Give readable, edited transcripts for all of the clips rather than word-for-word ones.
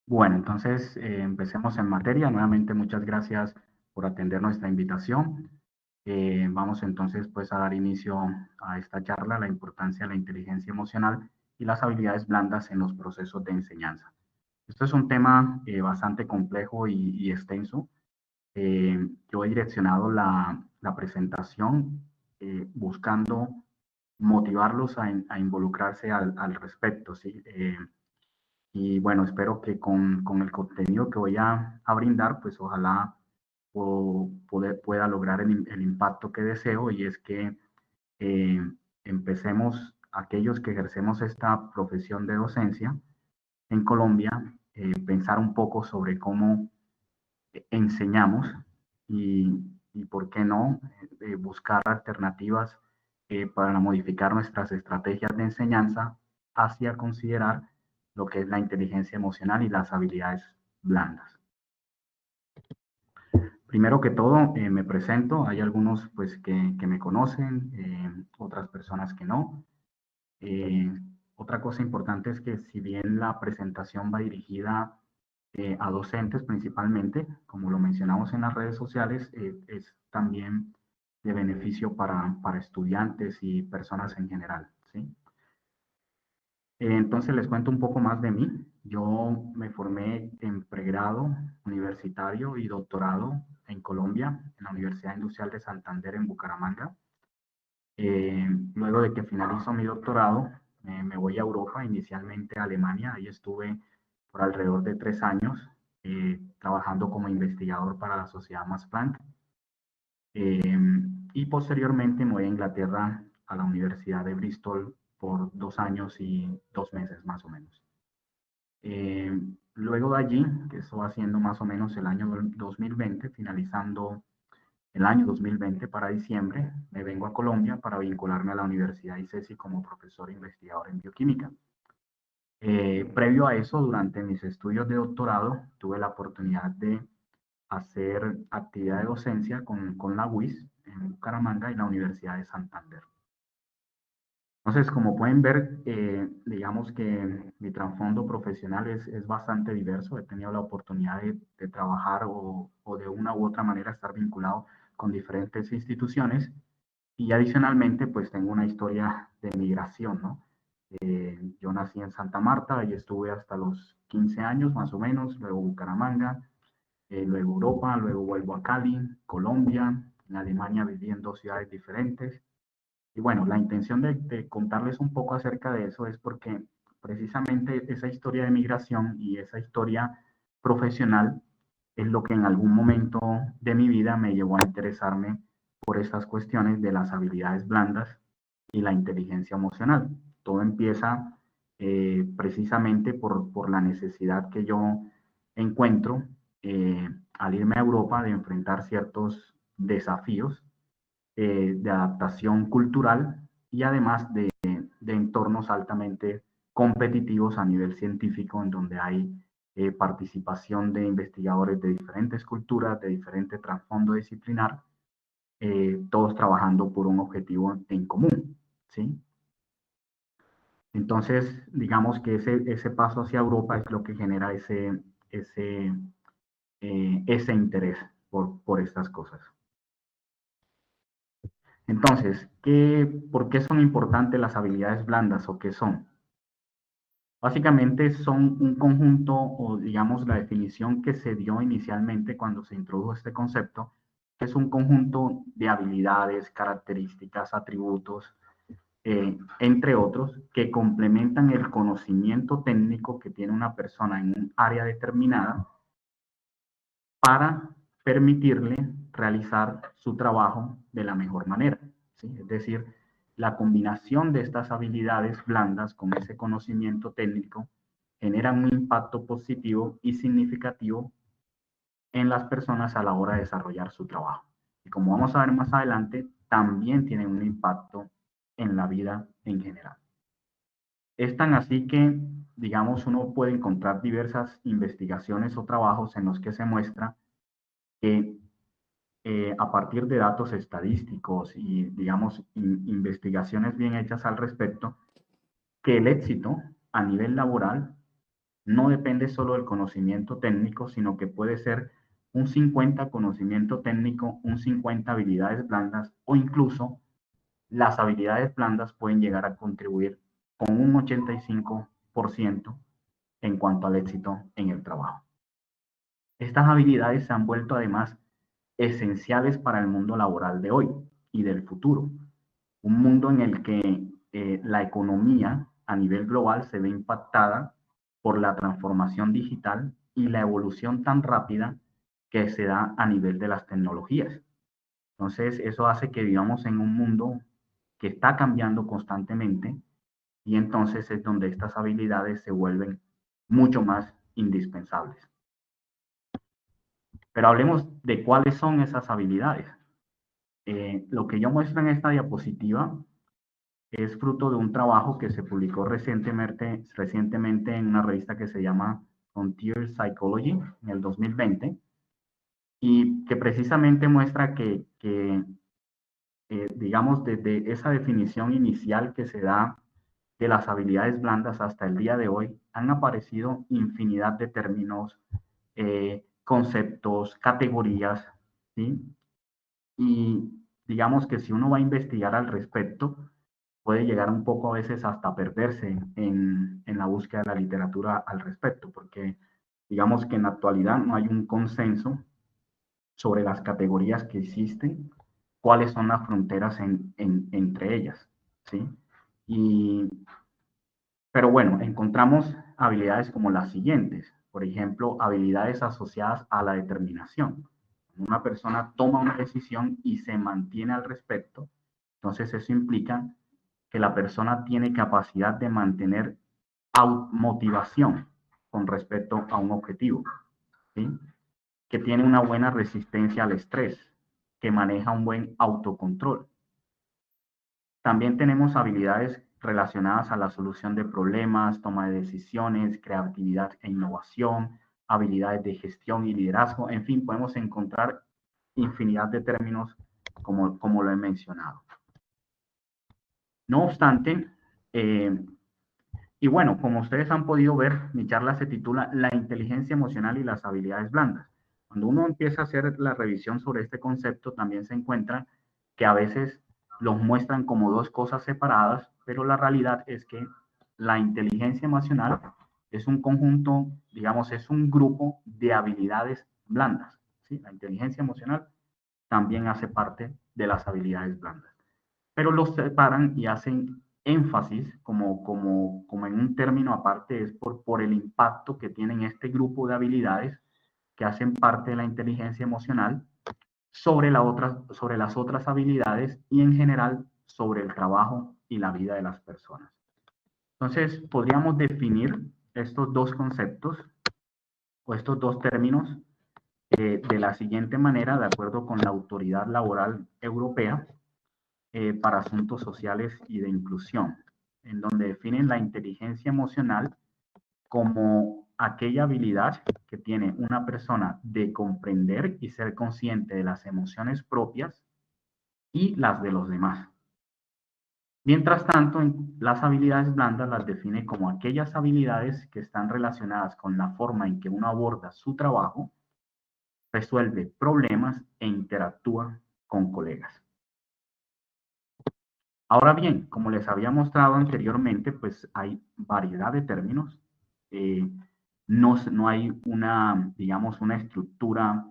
Bueno, entonces empecemos en materia. Nuevamente, muchas gracias por atender nuestra invitación. Vamos entonces pues a dar inicio a esta charla, la importancia de la inteligencia emocional y las habilidades blandas en los procesos de enseñanza. Esto es un tema bastante complejo y extenso. Yo he direccionado la presentación buscando motivarlos a involucrarse al respecto, ¿sí? Y bueno, espero que con el contenido que voy a brindar, pues ojalá pueda lograr el impacto que deseo, y es que eh, empecemos aquellos que ejercemos esta profesión de docencia en Colombia, pensar un poco sobre cómo enseñamos y por qué no, buscar alternativas para modificar nuestras estrategias de enseñanza hacia considerar lo que es la inteligencia emocional y las habilidades blandas. Primero que todo, me presento. Hay algunos pues que me conocen, otras personas que no. Eh, Otra cosa importante es que si bien la presentación va dirigida a docentes principalmente, como lo mencionamos en las redes sociales, es también de beneficio para estudiantes y personas en general, ¿sí? Entonces les cuento un poco más de mí. Yo me formé en pregrado universitario y doctorado en Colombia, en la Universidad Industrial de Santander en Bucaramanga. Luego de que finalizo mi doctorado, me voy a Europa, inicialmente a Alemania. Ahí estuve por alrededor de 3 años trabajando como investigador para la Sociedad Max Planck. Eh, y posteriormente me voy a Inglaterra, a la Universidad de Bristol, por 2 años y 2 meses más o menos. Eh, Luego de allí, que estoy haciendo más o menos el año 2020, finalizando el año 2020 para diciembre, me vengo a Colombia para vincularme a la Universidad ICESI como profesor investigador en bioquímica. Previo a eso, durante mis estudios de doctorado, tuve la oportunidad de hacer actividad de docencia con la UIS en Bucaramanga y la Universidad de Santander. Entonces, como pueden ver, digamos que mi trasfondo profesional es bastante diverso. He tenido la oportunidad de trabajar o de una u otra manera estar vinculado con diferentes instituciones, y adicionalmente pues tengo una historia de migración, ¿no? Yo nací en Santa Marta y estuve hasta los 15 años más o menos, luego Bucaramanga, luego Europa, luego vuelvo a Cali, Colombia, en Alemania viví en 2 ciudades diferentes. Y bueno, la intención de contarles un poco acerca de eso es porque precisamente esa historia de migración y esa historia profesional es lo que en algún momento de mi vida me llevó a interesarme por estas cuestiones de las habilidades blandas y la inteligencia emocional. Todo empieza precisamente por la necesidad que yo encuentro al irme a Europa de enfrentar ciertos desafíos de adaptación cultural y además de entornos altamente competitivos a nivel científico, en donde hay participación de investigadores de diferentes culturas, de diferente trasfondo disciplinar, todos trabajando por un objetivo en común, ¿sí? Entonces, digamos que ese paso hacia Europa es lo que genera ese, ese interés por estas cosas. Entonces, ¿por qué son importantes las habilidades blandas o qué son? Básicamente son un conjunto, o digamos la definición que se dio inicialmente cuando se introdujo este concepto, es un conjunto de habilidades, características, atributos, entre otros, que complementan el conocimiento técnico que tiene una persona en un área determinada para permitirle realizar su trabajo de la mejor manera, ¿sí? Es decir, la combinación de estas habilidades blandas con ese conocimiento técnico genera un impacto positivo y significativo en las personas a la hora de desarrollar su trabajo. Y como vamos a ver más adelante, también tienen un impacto en la vida en general. Es tan así que, digamos, uno puede encontrar diversas investigaciones o trabajos en los que se muestra que a partir de datos estadísticos y, digamos, investigaciones bien hechas al respecto, que el éxito a nivel laboral no depende solo del conocimiento técnico, sino que puede ser un 50 conocimiento técnico, un 50 habilidades blandas o incluso las habilidades blandas pueden llegar a contribuir con un 85% en cuanto al éxito en el trabajo. Estas habilidades se han vuelto además esenciales para el mundo laboral de hoy y del futuro. Un mundo en el que la economía a nivel global se ve impactada por la transformación digital y la evolución tan rápida que se da a nivel de las tecnologías. Entonces, eso hace que vivamos en un mundo que está cambiando constantemente y entonces es donde estas habilidades se vuelven mucho más indispensables. Pero hablemos de cuáles son esas habilidades. Lo que yo muestro en esta diapositiva es fruto de un trabajo que se publicó recientemente en una revista que se llama Frontier Psychology en el 2020 y que precisamente muestra que digamos, desde esa definición inicial que se da de las habilidades blandas hasta el día de hoy, han aparecido infinidad de términos, conceptos, categorías, ¿sí? Y digamos que si uno va a investigar al respecto, puede llegar un poco a veces hasta perderse en la búsqueda de la literatura al respecto, porque digamos que en la actualidad no hay un consenso sobre las categorías que existen, cuáles son las fronteras entre ellas, ¿sí? Y, pero bueno, encontramos habilidades como las siguientes, por ejemplo, habilidades asociadas a la determinación. Una persona toma una decisión y se mantiene al respecto, entonces eso implica que la persona tiene capacidad de mantener motivación con respecto a un objetivo, ¿sí? Que tiene una buena resistencia al estrés, que maneja un buen autocontrol. También tenemos habilidades relacionadas a la solución de problemas, toma de decisiones, creatividad e innovación, habilidades de gestión y liderazgo. En fin, podemos encontrar infinidad de términos como lo he mencionado. No obstante, y bueno, como ustedes han podido ver, mi charla se titula La inteligencia emocional y las habilidades blandas. Cuando uno empieza a hacer la revisión sobre este concepto, también se encuentra que a veces los muestran como dos cosas separadas, pero la realidad es que la inteligencia emocional es un conjunto, digamos, es un grupo de habilidades blandas, ¿sí? La inteligencia emocional también hace parte de las habilidades blandas, pero los separan y hacen énfasis como en un término aparte, es por el impacto que tienen este grupo de habilidades que hacen parte de la inteligencia emocional sobre las otras habilidades y en general sobre el trabajo y la vida de las personas. Entonces, podríamos definir estos dos conceptos o estos dos términos de la siguiente manera, de acuerdo con la Autoridad Laboral Europea para Asuntos Sociales y de Inclusión, en donde definen la inteligencia emocional como aquella habilidad que tiene una persona de comprender y ser consciente de las emociones propias y las de los demás. Mientras tanto, las habilidades blandas las define como aquellas habilidades que están relacionadas con la forma en que uno aborda su trabajo, resuelve problemas e interactúa con colegas. Ahora bien, como les había mostrado anteriormente, pues hay variedad de términos. Eh, no hay una, digamos, una estructura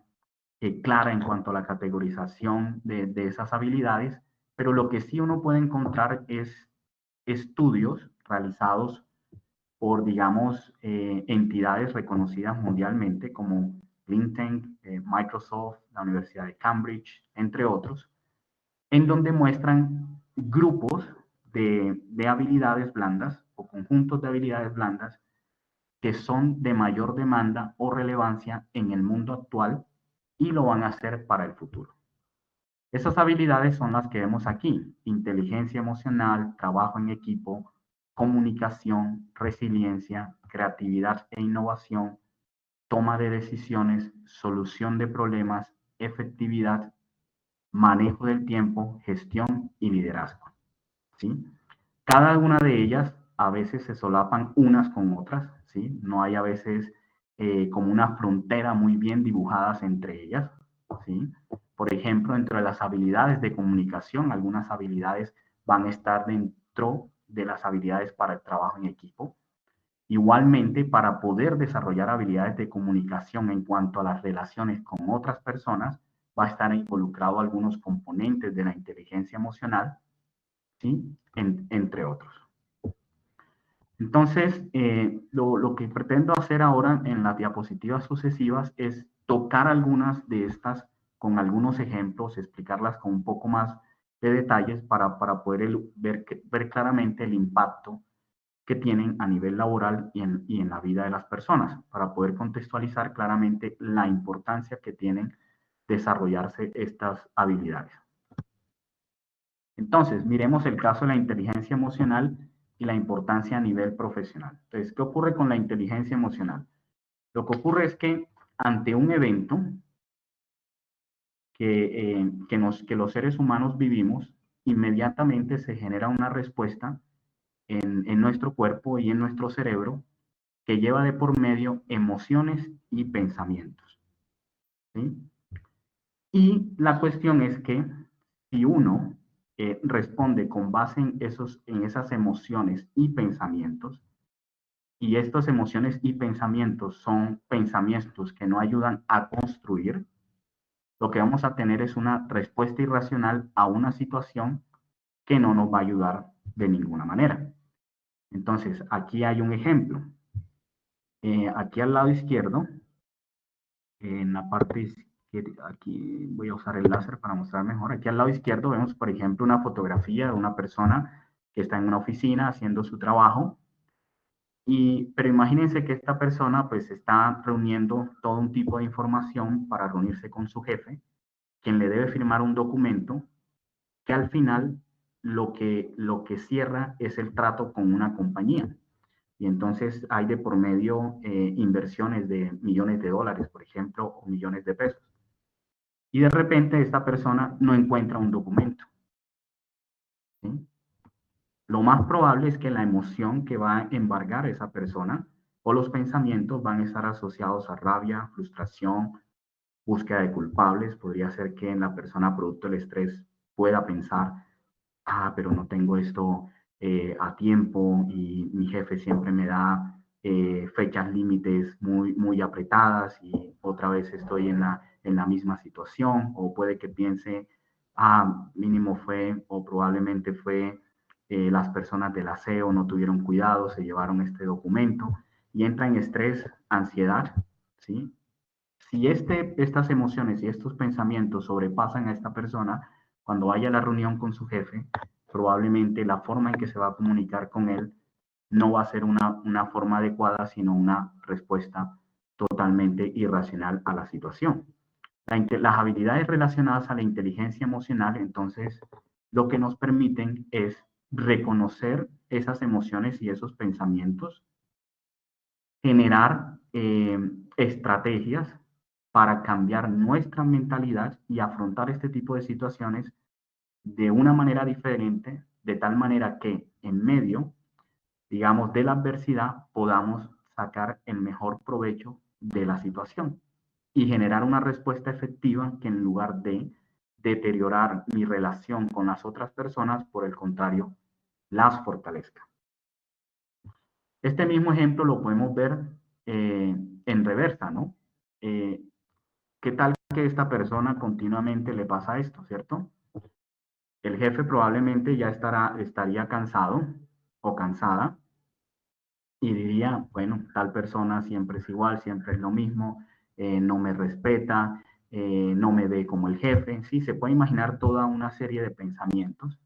clara en cuanto a la categorización de esas habilidades, pero lo que sí uno puede encontrar es estudios realizados por, digamos, entidades reconocidas mundialmente como Think Tank, Microsoft, la Universidad de Cambridge, entre otros, en donde muestran grupos de habilidades blandas o conjuntos de habilidades blandas que son de mayor demanda o relevancia en el mundo actual y lo van a hacer para el futuro. Esas habilidades son las que vemos aquí: inteligencia emocional, trabajo en equipo, comunicación, resiliencia, creatividad e innovación, toma de decisiones, solución de problemas, efectividad, manejo del tiempo, gestión y liderazgo, ¿sí? Cada una de ellas a veces se solapan unas con otras, ¿sí? No hay a veces como una frontera muy bien dibujadas entre ellas, ¿sí? Por ejemplo, dentro de las habilidades de comunicación, algunas habilidades van a estar dentro de las habilidades para el trabajo en equipo. Igualmente, para poder desarrollar habilidades de comunicación en cuanto a las relaciones con otras personas, va a estar involucrado algunos componentes de la inteligencia emocional, ¿sí? Entre otros. Entonces, lo que pretendo hacer ahora en las diapositivas sucesivas es tocar algunas de estas con algunos ejemplos, explicarlas con un poco más de detalles para poder ver claramente el impacto que tienen a nivel laboral y en la vida de las personas, para poder contextualizar claramente la importancia que tienen desarrollarse estas habilidades. Entonces, miremos el caso de la inteligencia emocional y la importancia a nivel profesional. Entonces, ¿qué ocurre con la inteligencia emocional? Lo que ocurre es que ante un evento que los seres humanos vivimos, inmediatamente se genera una respuesta en nuestro cuerpo y en nuestro cerebro que lleva de por medio emociones y pensamientos, ¿sí? Y la cuestión es que si uno responde con base en esas emociones y pensamientos, y estas emociones y pensamientos son pensamientos que no ayudan a construir, lo que vamos a tener es una respuesta irracional a una situación que no nos va a ayudar de ninguna manera. Entonces, aquí hay un ejemplo. Aquí al lado izquierdo, en la parte izquierda, aquí voy a usar el láser para mostrar mejor. Aquí al lado izquierdo vemos, por ejemplo, una fotografía de una persona que está en una oficina haciendo su trabajo. Pero imagínense que esta persona pues está reuniendo todo un tipo de información para reunirse con su jefe, quien le debe firmar un documento que al final lo que cierra es el trato con una compañía. Y entonces hay de por medio inversiones de millones de dólares, por ejemplo, o millones de pesos. Y de repente esta persona no encuentra un documento, ¿sí? Lo más probable es que la emoción que va a embargar a esa persona o los pensamientos van a estar asociados a rabia, frustración, búsqueda de culpables. Podría ser que la persona, producto del estrés, pueda pensar, pero no tengo esto a tiempo y mi jefe siempre me da fechas límites muy apretadas y otra vez estoy en la misma situación. O puede que piense, mínimo fue o probablemente fue las personas del aseo no tuvieron cuidado, se llevaron este documento y entra en estrés, ansiedad, ¿sí? Si estas emociones y estos pensamientos sobrepasan a esta persona, cuando vaya a la reunión con su jefe, probablemente la forma en que se va a comunicar con él no va a ser una forma adecuada, sino una respuesta totalmente irracional a la situación. Las habilidades relacionadas a la inteligencia emocional, entonces, lo que nos permiten es reconocer esas emociones y esos pensamientos, generar estrategias para cambiar nuestra mentalidad y afrontar este tipo de situaciones de una manera diferente, de tal manera que en medio, digamos, de la adversidad podamos sacar el mejor provecho de la situación y generar una respuesta efectiva que en lugar de deteriorar mi relación con las otras personas, por el contrario, las fortalezca. Este mismo ejemplo lo podemos ver en reversa, ¿no? Eh, ¿Qué tal que esta persona continuamente le pasa esto, cierto? El jefe probablemente ya estaría cansado o cansada y diría, bueno, tal persona siempre es igual, siempre es lo mismo, no me respeta, no me ve como el jefe. Sí, se puede imaginar toda una serie de pensamientos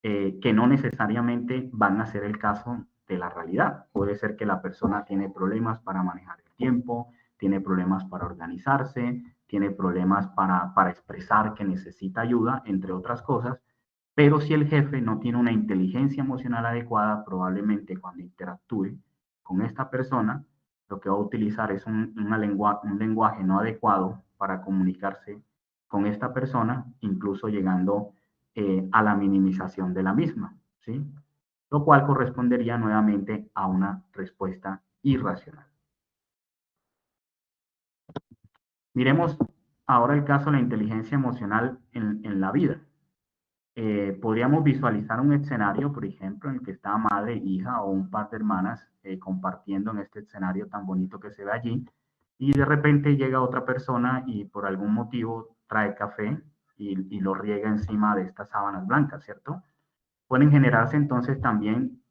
que no necesariamente van a ser el caso de la realidad. Puede ser que la persona tiene problemas para manejar el tiempo, tiene problemas para organizarse, tiene problemas para expresar que necesita ayuda, entre otras cosas, pero si el jefe no tiene una inteligencia emocional adecuada, probablemente cuando interactúe con esta persona, lo que va a utilizar es un lenguaje no adecuado para comunicarse con esta persona, incluso llegando a la minimización de la misma, ¿sí? Lo cual correspondería nuevamente a una respuesta irracional. Miremos ahora el caso de la inteligencia emocional en la vida. Podríamos visualizar un escenario, por ejemplo, en el que está madre, hija o un par de hermanas compartiendo en este escenario tan bonito que se ve allí, y de repente llega otra persona y por algún motivo trae café y lo riega encima de estas sábanas blancas, ¿cierto? Pueden generarse entonces también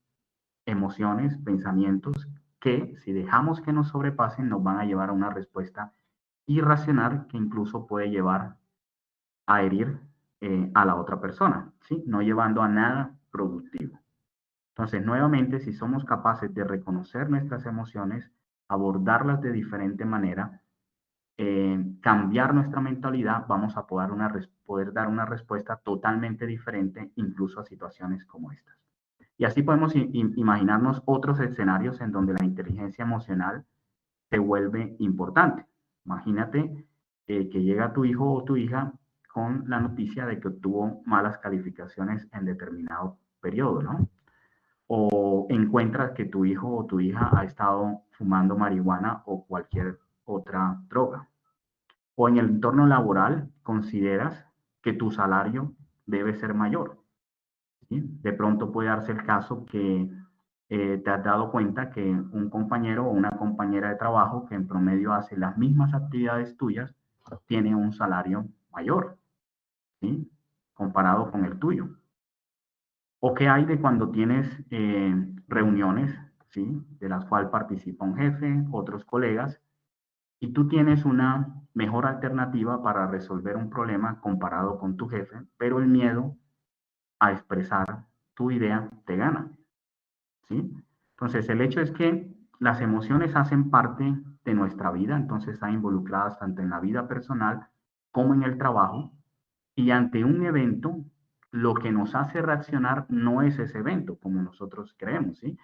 emociones, pensamientos que si dejamos que nos sobrepasen nos van a llevar a una respuesta irracional que incluso puede llevar a herir a la otra persona, ¿sí? No llevando a nada productivo. Entonces, nuevamente, si somos capaces de reconocer nuestras emociones, abordarlas de diferente manera, cambiar nuestra mentalidad, vamos a poder dar una respuesta totalmente diferente incluso a situaciones como estas. Y así podemos imaginarnos otros escenarios en donde la inteligencia emocional se vuelve importante. Imagínate que llega tu hijo o tu hija con la noticia de que obtuvo malas calificaciones en determinado periodo, ¿no? O encuentras que tu hijo o tu hija ha estado fumando marihuana o cualquier otra droga. O en el entorno laboral consideras que tu salario debe ser mayor. ¿Sí? De pronto puede darse el caso que te has dado cuenta que un compañero o una compañera de trabajo que en promedio hace las mismas actividades tuyas tiene un salario mayor, ¿sí? Comparado con el tuyo. ¿O qué hay de cuando tienes reuniones, ¿sí? De las cuales participa un jefe, otros colegas, y tú tienes una mejor alternativa para resolver un problema comparado con tu jefe, pero el miedo a expresar tu idea te gana, ¿sí? Entonces, el hecho es que las emociones hacen parte de nuestra vida, entonces están involucradas tanto en la vida personal como en el trabajo, y ante un evento, lo que nos hace reaccionar no es ese evento, como nosotros creemos, ¿sí?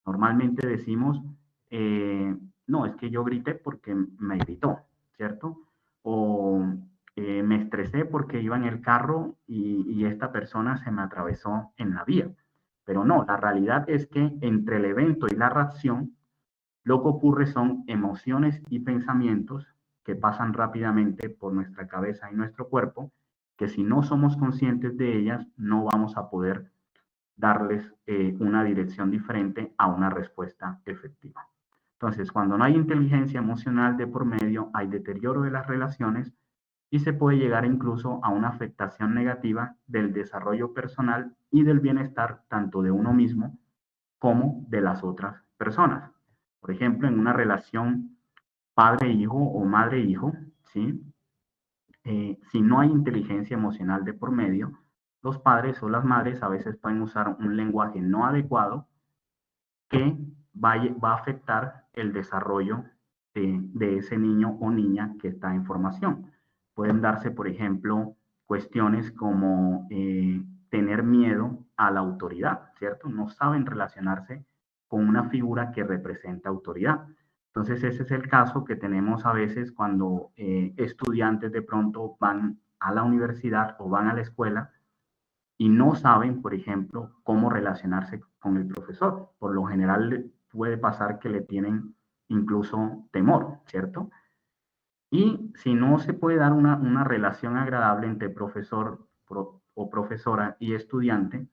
Normalmente decimos, no, es que yo grité porque me gritó, ¿cierto? O me estresé porque iba en el carro y esta persona se me atravesó en la vía. Pero no, la realidad es que entre el evento y la reacción, lo que ocurre son emociones y pensamientos que pasan rápidamente por nuestra cabeza y nuestro cuerpo, que si no somos conscientes de ellas, no vamos a poder darles una dirección diferente a una respuesta efectiva. Entonces, cuando no hay inteligencia emocional de por medio, hay deterioro de las relaciones y se puede llegar incluso a una afectación negativa del desarrollo personal y del bienestar tanto de uno mismo como de las otras personas. Por ejemplo, en una relación padre-hijo o madre-hijo, ¿sí? Si no hay inteligencia emocional de por medio, los padres o las madres a veces pueden usar un lenguaje no adecuado que va a afectar el desarrollo de ese niño o niña que está en formación. Pueden darse, por ejemplo, cuestiones como tener miedo a la autoridad, ¿cierto? No saben relacionarse con una figura que representa autoridad. Entonces, ese es el caso que tenemos a veces cuando estudiantes de pronto van a la universidad o van a la escuela y no saben, por ejemplo, cómo relacionarse con el profesor. Por lo general puede pasar que le tienen incluso temor, ¿cierto? Y si no se puede dar una relación agradable entre profesor o profesora y estudiante,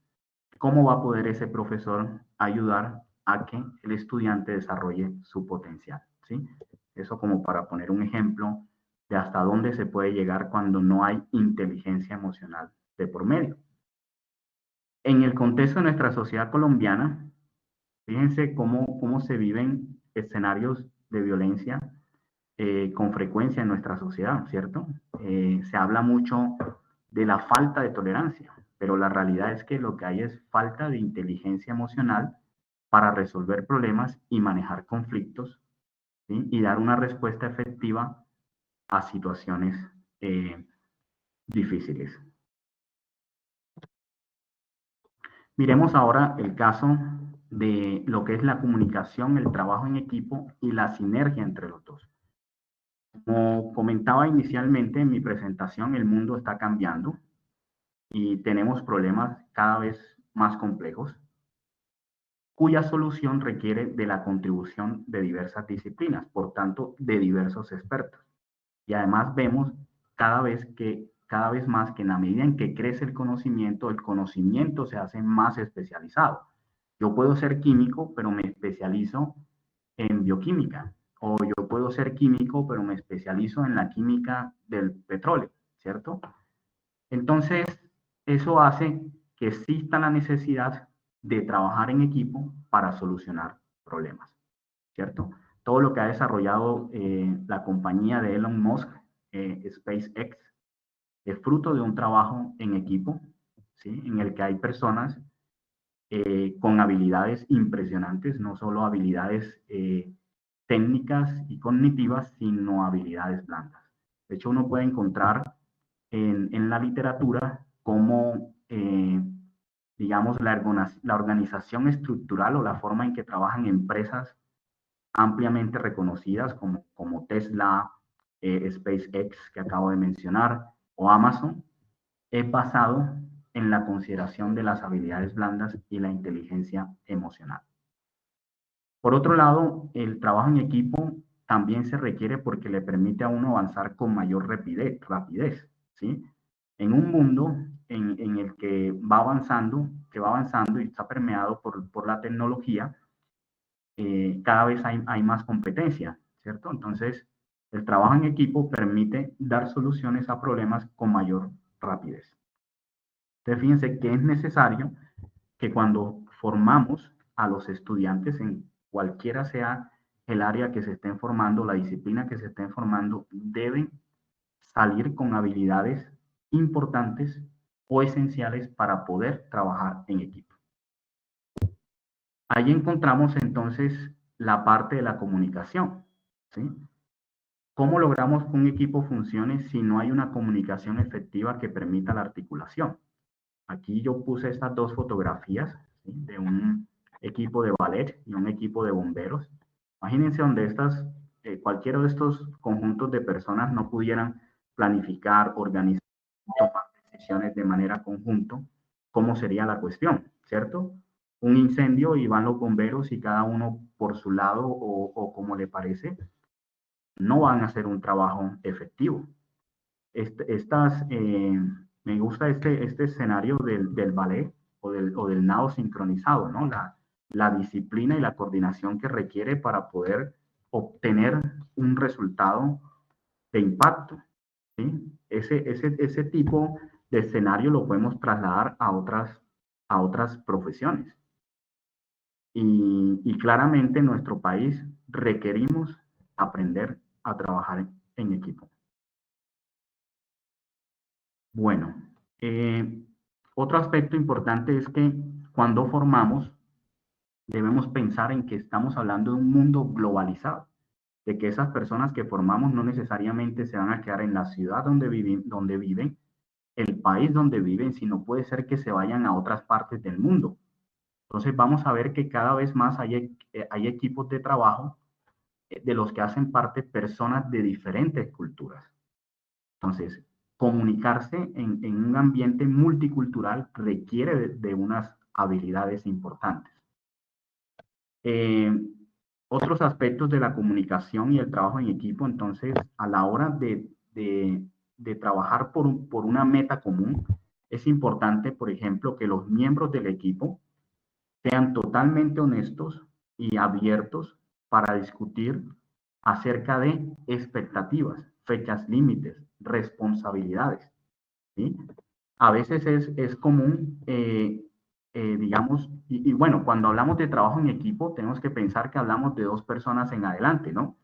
¿cómo va a poder ese profesor ayudar a que el estudiante desarrolle su potencial? ¿Sí? Eso como para poner un ejemplo de hasta dónde se puede llegar cuando no hay inteligencia emocional de por medio. En el contexto de nuestra sociedad colombiana, fíjense cómo se viven escenarios de violencia con frecuencia en nuestra sociedad, ¿cierto? Se habla mucho de la falta de tolerancia, pero la realidad es que lo que hay es falta de inteligencia emocional para resolver problemas y manejar conflictos, ¿sí? Y dar una respuesta efectiva a situaciones difíciles. Miremos ahora el caso de lo que es la comunicación, el trabajo en equipo y la sinergia entre los dos. Como comentaba inicialmente en mi presentación, el mundo está cambiando y tenemos problemas cada vez más complejos. cuya solución requiere de la contribución de diversas disciplinas, por tanto, de diversos expertos. Y además vemos cada vez más que en la medida en que crece el conocimiento se hace más especializado. Yo puedo ser químico, pero me especializo en bioquímica, o yo puedo ser químico, pero me especializo en la química del petróleo, ¿cierto? Entonces, eso hace que exista la necesidad de trabajar en equipo para solucionar problemas, ¿cierto? Todo lo que ha desarrollado la compañía de Elon Musk, SpaceX, es fruto de un trabajo en equipo, ¿sí? En el que hay personas con habilidades impresionantes, no solo habilidades técnicas y cognitivas, sino habilidades blandas. De hecho, uno puede encontrar en la literatura cómo, digamos, la organización estructural o la forma en que trabajan empresas ampliamente reconocidas como Tesla, SpaceX, que acabo de mencionar, o Amazon, es basado en la consideración de las habilidades blandas y la inteligencia emocional. Por otro lado, el trabajo en equipo también se requiere porque le permite a uno avanzar con mayor rapidez, ¿sí? En un mundo en el que va avanzando y está permeado por la tecnología, cada vez hay más competencia, ¿cierto? Entonces, el trabajo en equipo permite dar soluciones a problemas con mayor rapidez. Entonces, fíjense que es necesario que cuando formamos a los estudiantes en cualquiera sea el área que se estén formando, la disciplina que se estén formando, deben salir con habilidades importantes o esenciales para poder trabajar en equipo. Ahí encontramos entonces la parte de la comunicación, ¿sí? ¿Cómo logramos que un equipo funcione si no hay una comunicación efectiva que permita la articulación? Aquí yo puse estas dos fotografías, ¿sí? De un equipo de ballet y un equipo de bomberos. Imagínense donde cualquiera de estos conjuntos de personas no pudieran planificar, organizar, tomar decisiones de manera conjunto, ¿cómo sería la cuestión? ¿Cierto? Un incendio y van los bomberos y cada uno por su lado o como le parece, no van a hacer un trabajo efectivo. Me gusta este escenario del ballet o del nado sincronizado, ¿no? La disciplina y la coordinación que requiere para poder obtener un resultado de impacto, ¿sí? Ese tipo de escenario lo podemos trasladar a otras profesiones. Y claramente en nuestro país requerimos aprender a trabajar en equipo. Bueno, otro aspecto importante es que cuando formamos debemos pensar en que estamos hablando de un mundo globalizado, de que esas personas que formamos no necesariamente se van a quedar en la ciudad donde viven, el país donde viven, sino puede ser que se vayan a otras partes del mundo. Entonces vamos a ver que cada vez más hay equipos de trabajo de los que hacen parte personas de diferentes culturas. Entonces, comunicarse en un ambiente multicultural requiere de unas habilidades importantes. Eh, Otros aspectos de la comunicación y el trabajo en equipo, entonces, a la hora de trabajar por una meta común, es importante, por ejemplo, que los miembros del equipo sean totalmente honestos y abiertos para discutir acerca de expectativas, fechas límites, responsabilidades, ¿sí? A veces es común, digamos, y bueno, cuando hablamos de trabajo en equipo, tenemos que pensar que hablamos de dos personas en adelante, ¿no?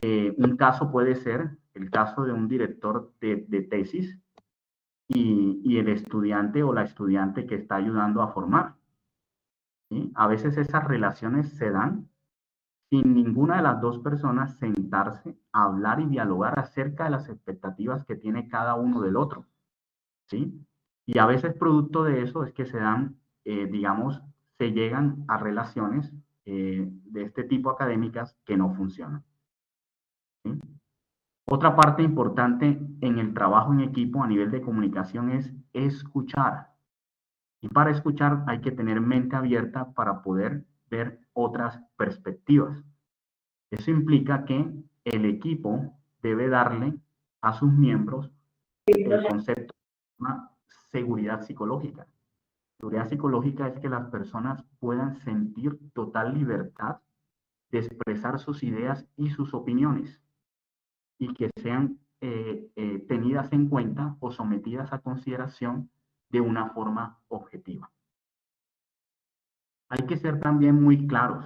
Un caso puede ser el caso de un director de tesis y el estudiante o la estudiante que está ayudando a formar, ¿sí? A veces esas relaciones se dan sin ninguna de las dos personas sentarse a hablar y dialogar acerca de las expectativas que tiene cada uno del otro, ¿sí? Y a veces producto de eso es que se dan, digamos, se llegan a relaciones de este tipo académicas que no funcionan, ¿sí? Otra parte importante en el trabajo en equipo a nivel de comunicación es escuchar. Y para escuchar hay que tener mente abierta para poder ver otras perspectivas. Eso implica que el equipo debe darle a sus miembros el concepto de una seguridad psicológica. Seguridad psicológica es que las personas puedan sentir total libertad de expresar sus ideas y sus opiniones y que sean tenidas en cuenta o sometidas a consideración de una forma objetiva. Hay que ser también muy claros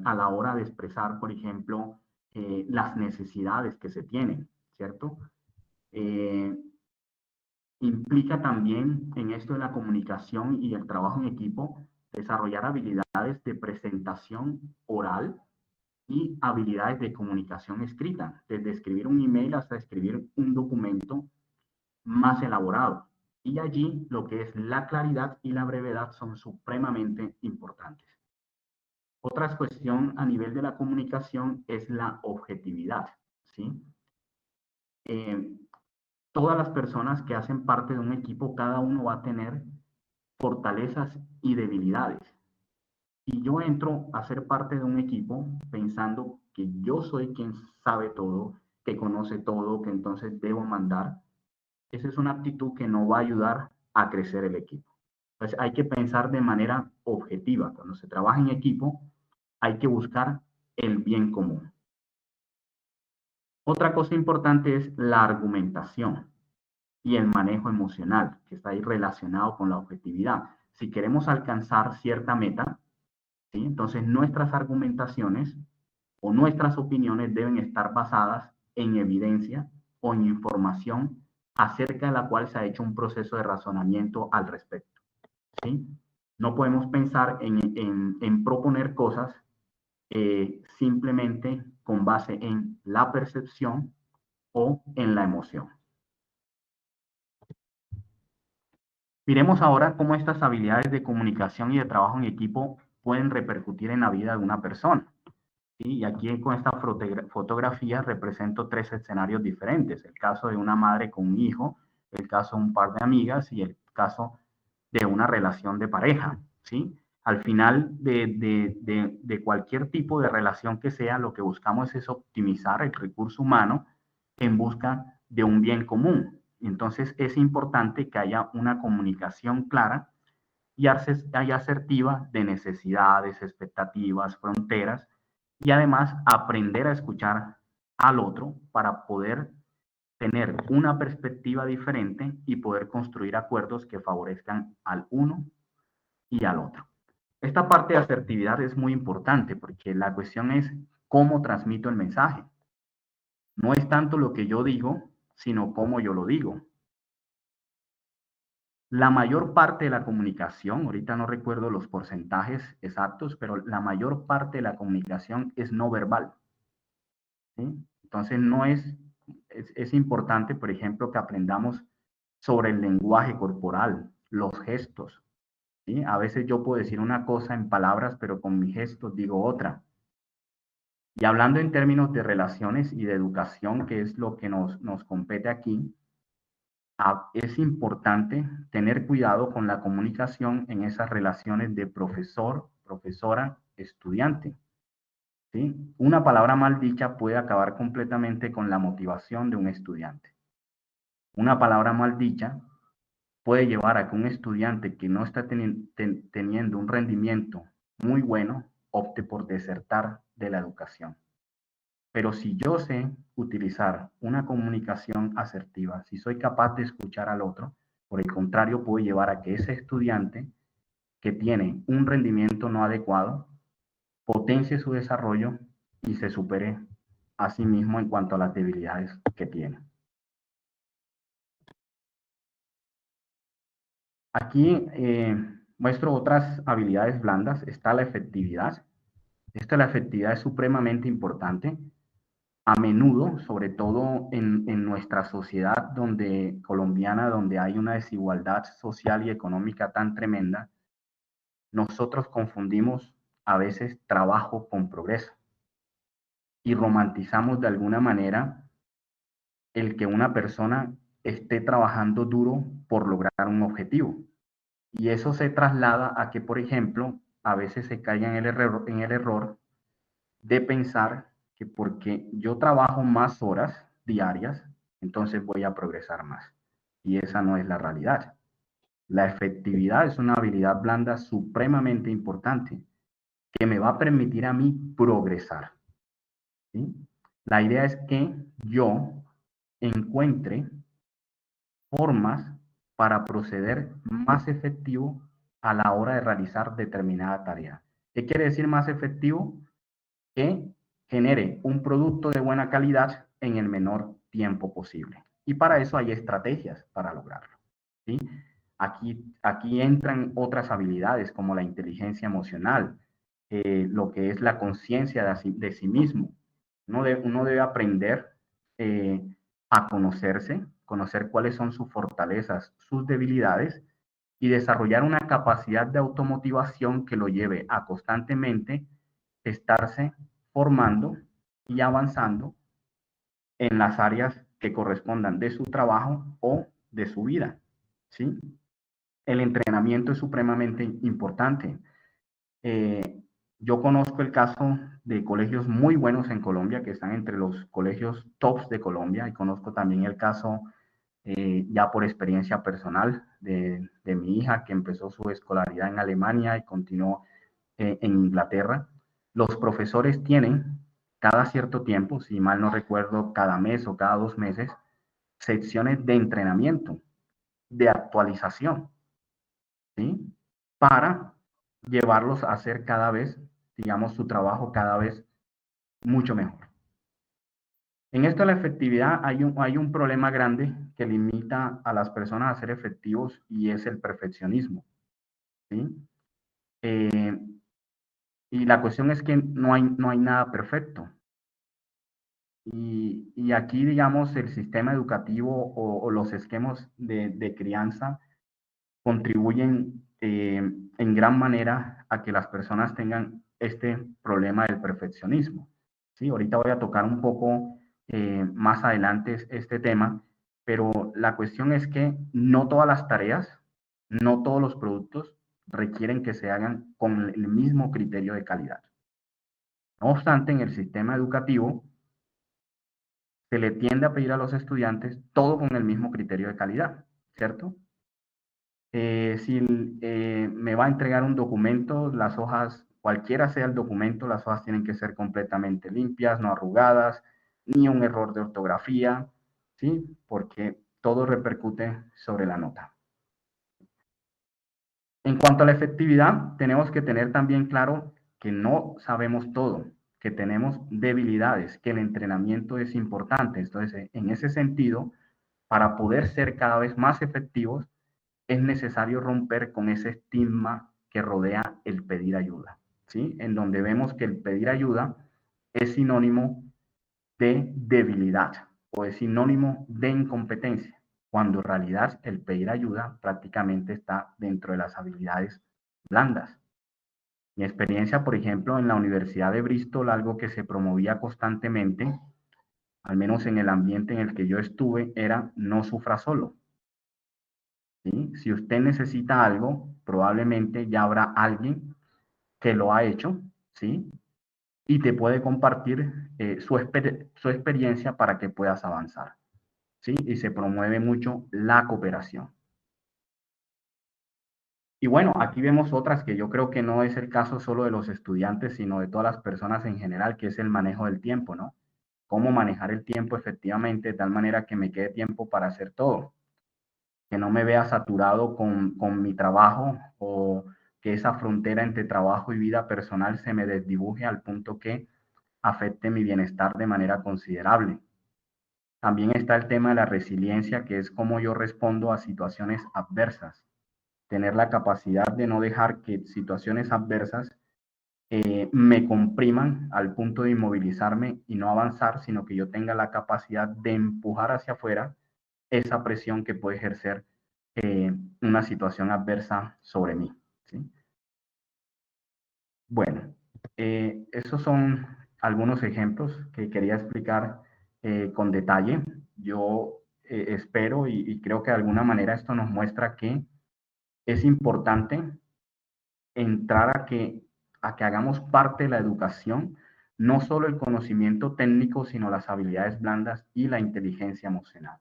a la hora de expresar, por ejemplo, las necesidades que se tienen, ¿cierto? Implica también en esto de la comunicación y el trabajo en equipo, desarrollar habilidades de presentación oral y habilidades de comunicación escrita, desde escribir un email hasta escribir un documento más elaborado. Y allí lo que es la claridad y la brevedad son supremamente importantes. Otra cuestión a nivel de la comunicación es la objetividad, ¿sí? Todas las personas que hacen parte de un equipo, cada uno va a tener fortalezas y debilidades. Si yo entro a ser parte de un equipo pensando que yo soy quien sabe todo, que conoce todo, que entonces debo mandar, esa es una actitud que no va a ayudar a crecer el equipo. Entonces hay que pensar de manera objetiva. Cuando se trabaja en equipo, hay que buscar el bien común. Otra cosa importante es la argumentación y el manejo emocional, que está ahí relacionado con la objetividad. Si queremos alcanzar cierta meta, ¿sí? Entonces nuestras argumentaciones o nuestras opiniones deben estar basadas en evidencia o en información acerca de la cual se ha hecho un proceso de razonamiento al respecto, ¿sí? No podemos pensar en proponer cosas simplemente con base en la percepción o en la emoción. Miremos ahora cómo estas habilidades de comunicación y de trabajo en equipo pueden repercutir en la vida de una persona. ¿Sí? Y aquí con esta fotografía represento tres escenarios diferentes. El caso de una madre con un hijo, el caso de un par de amigas y el caso de una relación de pareja. ¿Sí? Al final de cualquier tipo de relación que sea, lo que buscamos es optimizar el recurso humano en busca de un bien común. Entonces es importante que haya una comunicación clara y asertiva de necesidades, expectativas, fronteras y además aprender a escuchar al otro para poder tener una perspectiva diferente y poder construir acuerdos que favorezcan al uno y al otro. Esta parte de asertividad es muy importante porque la cuestión es cómo transmito el mensaje. No es tanto lo que yo digo, sino cómo yo lo digo. La mayor parte de la comunicación, ahorita no recuerdo los porcentajes exactos, pero la mayor parte de la comunicación es no verbal, ¿sí? Entonces no es importante, por ejemplo, que aprendamos sobre el lenguaje corporal, los gestos, ¿sí? A veces yo puedo decir una cosa en palabras, pero con mis gestos digo otra. Y hablando en términos de relaciones y de educación, que es lo que nos compete aquí, es importante tener cuidado con la comunicación en esas relaciones de profesor, profesora, estudiante. ¿Sí? Una palabra mal dicha puede acabar completamente con la motivación de un estudiante. Una palabra mal dicha puede llevar a que un estudiante que no está teniendo un rendimiento muy bueno opte por desertar de la educación. Pero si yo sé utilizar una comunicación asertiva, si soy capaz de escuchar al otro, por el contrario, puedo llevar a que ese estudiante que tiene un rendimiento no adecuado potencie su desarrollo y se supere a sí mismo en cuanto a las debilidades que tiene. Aquí muestro otras habilidades blandas. Está la efectividad. La efectividad es supremamente importante. A menudo, sobre todo en nuestra sociedad colombiana, donde hay una desigualdad social y económica tan tremenda, nosotros confundimos a veces trabajo con progreso y romantizamos de alguna manera el que una persona esté trabajando duro por lograr un objetivo. Y eso se traslada a que, por ejemplo, a veces se caiga en el error de pensar que porque yo trabajo más horas diarias, entonces voy a progresar más. Y esa no es la realidad. La efectividad es una habilidad blanda supremamente importante que me va a permitir a mí progresar. ¿Sí? La idea es que yo encuentre formas para proceder más efectivo a la hora de realizar determinada tarea. ¿Qué quiere decir más efectivo? Que genere un producto de buena calidad en el menor tiempo posible. Y para eso hay estrategias para lograrlo. ¿Sí? Aquí entran otras habilidades como la inteligencia emocional, lo que es la conciencia de sí mismo. Uno debe aprender eh, a conocerse, conocer cuáles son sus fortalezas, sus debilidades y desarrollar una capacidad de automotivación que lo lleve a constantemente estarse formando y avanzando en las áreas que correspondan de su trabajo o de su vida. ¿Sí? El entrenamiento es supremamente importante. Eh, yo conozco el caso de colegios muy buenos en Colombia, que están entre los colegios tops de Colombia, y conozco también el caso, ya por experiencia personal, de mi hija, que empezó su escolaridad en Alemania y continuó en Inglaterra. Los profesores tienen cada cierto tiempo, si mal no recuerdo, cada mes o cada 2 meses, secciones de entrenamiento, de actualización, ¿sí? Para llevarlos a hacer cada vez, digamos, su trabajo cada vez mucho mejor. En esto de la efectividad hay un problema grande que limita a las personas a ser efectivos y es el perfeccionismo, ¿sí? Eh, y la cuestión es que no hay nada perfecto. Y aquí, digamos, el sistema educativo o los esquemas de crianza contribuyen en gran manera a que las personas tengan este problema del perfeccionismo. ¿Sí? Ahorita voy a tocar un poco más adelante este tema, pero la cuestión es que no todas las tareas, no todos los productos requieren que se hagan con el mismo criterio de calidad. No obstante, en el sistema educativo se le tiende a pedir a los estudiantes todo con el mismo criterio de calidad, ¿cierto? Si me va a entregar un documento, las hojas, cualquiera sea el documento, las hojas tienen que ser completamente limpias, no arrugadas, ni un error de ortografía, ¿sí? Porque todo repercute sobre la nota. En cuanto a la efectividad, tenemos que tener también claro que no sabemos todo, que tenemos debilidades, que el entrenamiento es importante. Entonces, en ese sentido, para poder ser cada vez más efectivos, es necesario romper con ese estigma que rodea el pedir ayuda, ¿sí? En donde vemos que el pedir ayuda es sinónimo de debilidad o es sinónimo de incompetencia, cuando en realidad el pedir ayuda prácticamente está dentro de las habilidades blandas. Mi experiencia, por ejemplo, en la Universidad de Bristol, algo que se promovía constantemente, al menos en el ambiente en el que yo estuve, era no sufra solo. ¿Sí? Si usted necesita algo, probablemente ya habrá alguien que lo ha hecho, ¿sí? Y te puede compartir su experiencia para que puedas avanzar, ¿sí? Y se promueve mucho la cooperación. Y bueno, aquí vemos otras que yo creo que no es el caso solo de los estudiantes, sino de todas las personas en general, que es el manejo del tiempo, ¿no? Cómo manejar el tiempo efectivamente de tal manera que me quede tiempo para hacer todo, que no me vea saturado con mi trabajo o que esa frontera entre trabajo y vida personal se me desdibuje al punto que afecte mi bienestar de manera considerable. También está el tema de la resiliencia, que es cómo yo respondo a situaciones adversas. Tener la capacidad de no dejar que situaciones adversas me compriman al punto de inmovilizarme y no avanzar, sino que yo tenga la capacidad de empujar hacia afuera esa presión que puede ejercer una situación adversa sobre mí. ¿Sí? Bueno, esos son algunos ejemplos que quería explicar con detalle. Yo espero y creo que de alguna manera esto nos muestra que es importante entrar a que hagamos parte de la educación, no solo el conocimiento técnico, sino las habilidades blandas y la inteligencia emocional.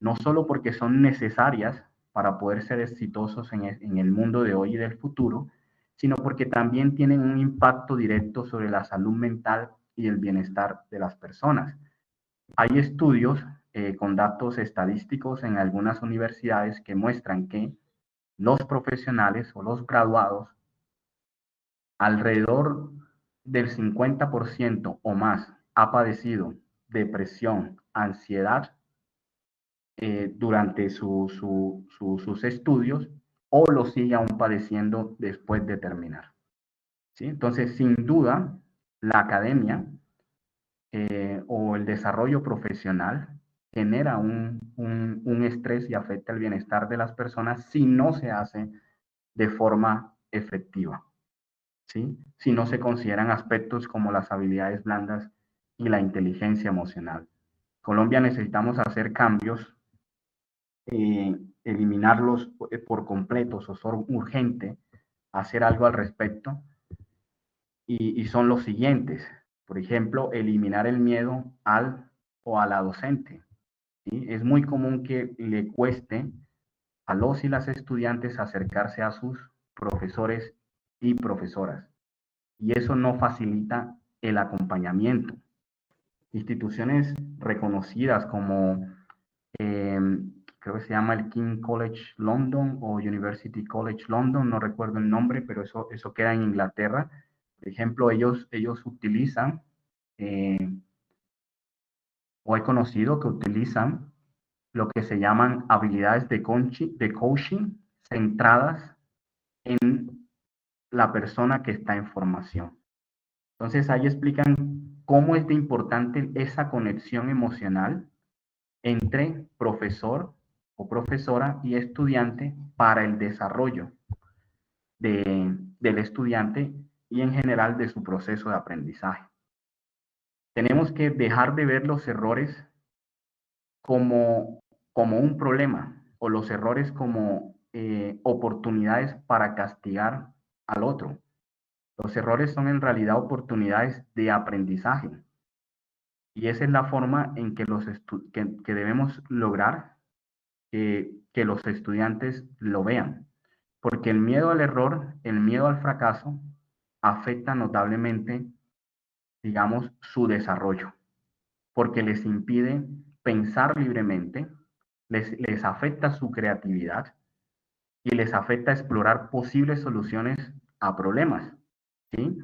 No solo porque son necesarias para poder ser exitosos en el mundo de hoy y del futuro, sino porque también tienen un impacto directo sobre la salud mental y el bienestar de las personas. Hay estudios con datos estadísticos en algunas universidades que muestran que los profesionales o los graduados, alrededor del 50% o más, ha padecido depresión, ansiedad durante sus estudios o lo sigue aún padeciendo después de terminar. ¿Sí? Entonces, sin duda, la academia o el desarrollo profesional genera un estrés y afecta el bienestar de las personas si no se hace de forma efectiva, ¿sí? Si no se consideran aspectos como las habilidades blandas y la inteligencia emocional. Colombia necesitamos hacer cambios, eliminarlos por completo, o son urgente hacer algo al respecto, y son los siguientes. Por ejemplo, eliminar el miedo al o a la docente. ¿Sí? Es muy común que le cueste a los y las estudiantes acercarse a sus profesores y profesoras. Y eso no facilita el acompañamiento. Instituciones reconocidas como, eh, creo que se llama el King College London o University College London, no recuerdo el nombre, pero eso queda en Inglaterra. Por ejemplo, ellos utilizan, eh, o he conocido que utilizan lo que se llaman habilidades de coaching centradas en la persona que está en formación. Entonces ahí explican cómo es de importante esa conexión emocional entre profesor o profesora y estudiante para el desarrollo del estudiante y en general de su proceso de aprendizaje. Tenemos que dejar de ver los errores como, como un problema o los errores como oportunidades para castigar al otro. Los errores son en realidad oportunidades de aprendizaje. Y esa es la forma en que, que debemos lograr que los estudiantes lo vean. Porque el miedo al error, el miedo al fracaso, afecta notablemente, digamos, su desarrollo. Porque les impide pensar libremente, les afecta su creatividad y les afecta explorar posibles soluciones a problemas. ¿Sí?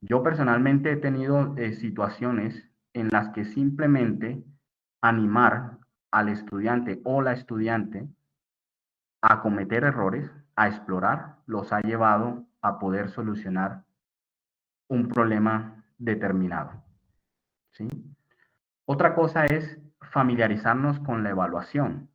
Yo personalmente he tenido situaciones en las que simplemente animar al estudiante o la estudiante a cometer errores, a explorar, los ha llevado a poder solucionar un problema determinado. ¿Sí? Otra cosa es familiarizarnos con la evaluación.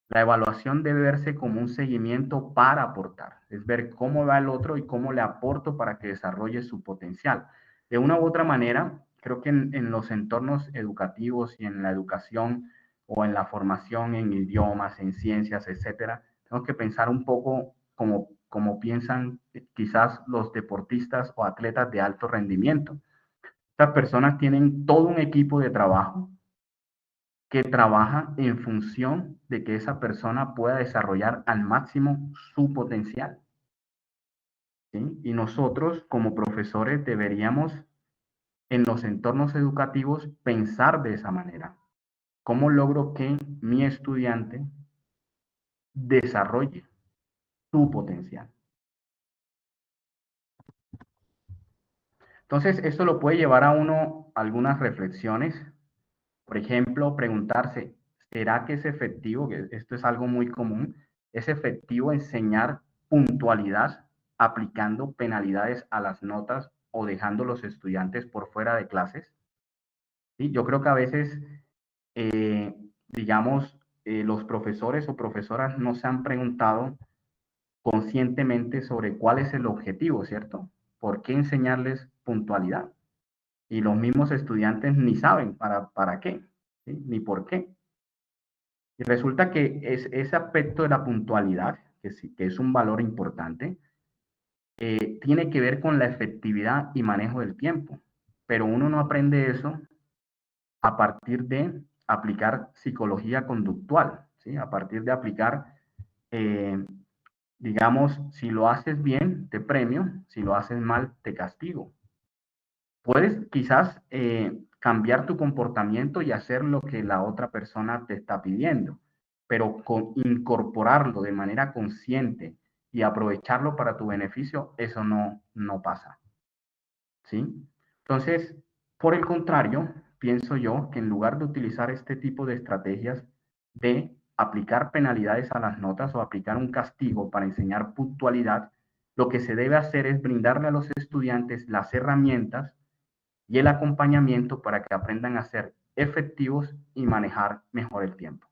La evaluación debe verse como un seguimiento para aportar, es ver cómo va el otro y cómo le aporto para que desarrolle su potencial. De una u otra manera, creo que en los entornos educativos y en la educación o en la formación en idiomas, en ciencias, etcétera, tenemos que pensar un poco como piensan quizás los deportistas o atletas de alto rendimiento. Estas personas tienen todo un equipo de trabajo que trabaja en función de que esa persona pueda desarrollar al máximo su potencial. ¿Sí? Y nosotros como profesores deberíamos en los entornos educativos pensar de esa manera. ¿Cómo logro que mi estudiante desarrolle su potencial? Entonces, esto lo puede llevar a uno a algunas reflexiones. Por ejemplo, preguntarse, ¿será que es efectivo? Que esto es algo muy común. ¿Es efectivo enseñar puntualidad aplicando penalidades a las notas o dejando a los estudiantes por fuera de clases? ¿Sí? Yo creo que a veces, eh, digamos, los profesores o profesoras no se han preguntado conscientemente sobre cuál es el objetivo, ¿cierto? ¿Por qué enseñarles puntualidad? Y los mismos estudiantes ni saben para qué, ¿sí? Ni por qué. Y resulta que ese aspecto de la puntualidad, que, sí, que es un valor importante, tiene que ver con la efectividad y manejo del tiempo, pero uno no aprende eso a partir de aplicar psicología conductual, ¿sí? A partir de aplicar, eh, digamos, si lo haces bien, te premio, si lo haces mal, te castigo. Puedes quizás cambiar tu comportamiento y hacer lo que la otra persona te está pidiendo, pero con incorporarlo de manera consciente y aprovecharlo para tu beneficio, eso no pasa, ¿sí? Entonces, por el contrario, pienso yo que en lugar de utilizar este tipo de estrategias de aplicar penalidades a las notas o aplicar un castigo para enseñar puntualidad, lo que se debe hacer es brindarle a los estudiantes las herramientas y el acompañamiento para que aprendan a ser efectivos y manejar mejor el tiempo.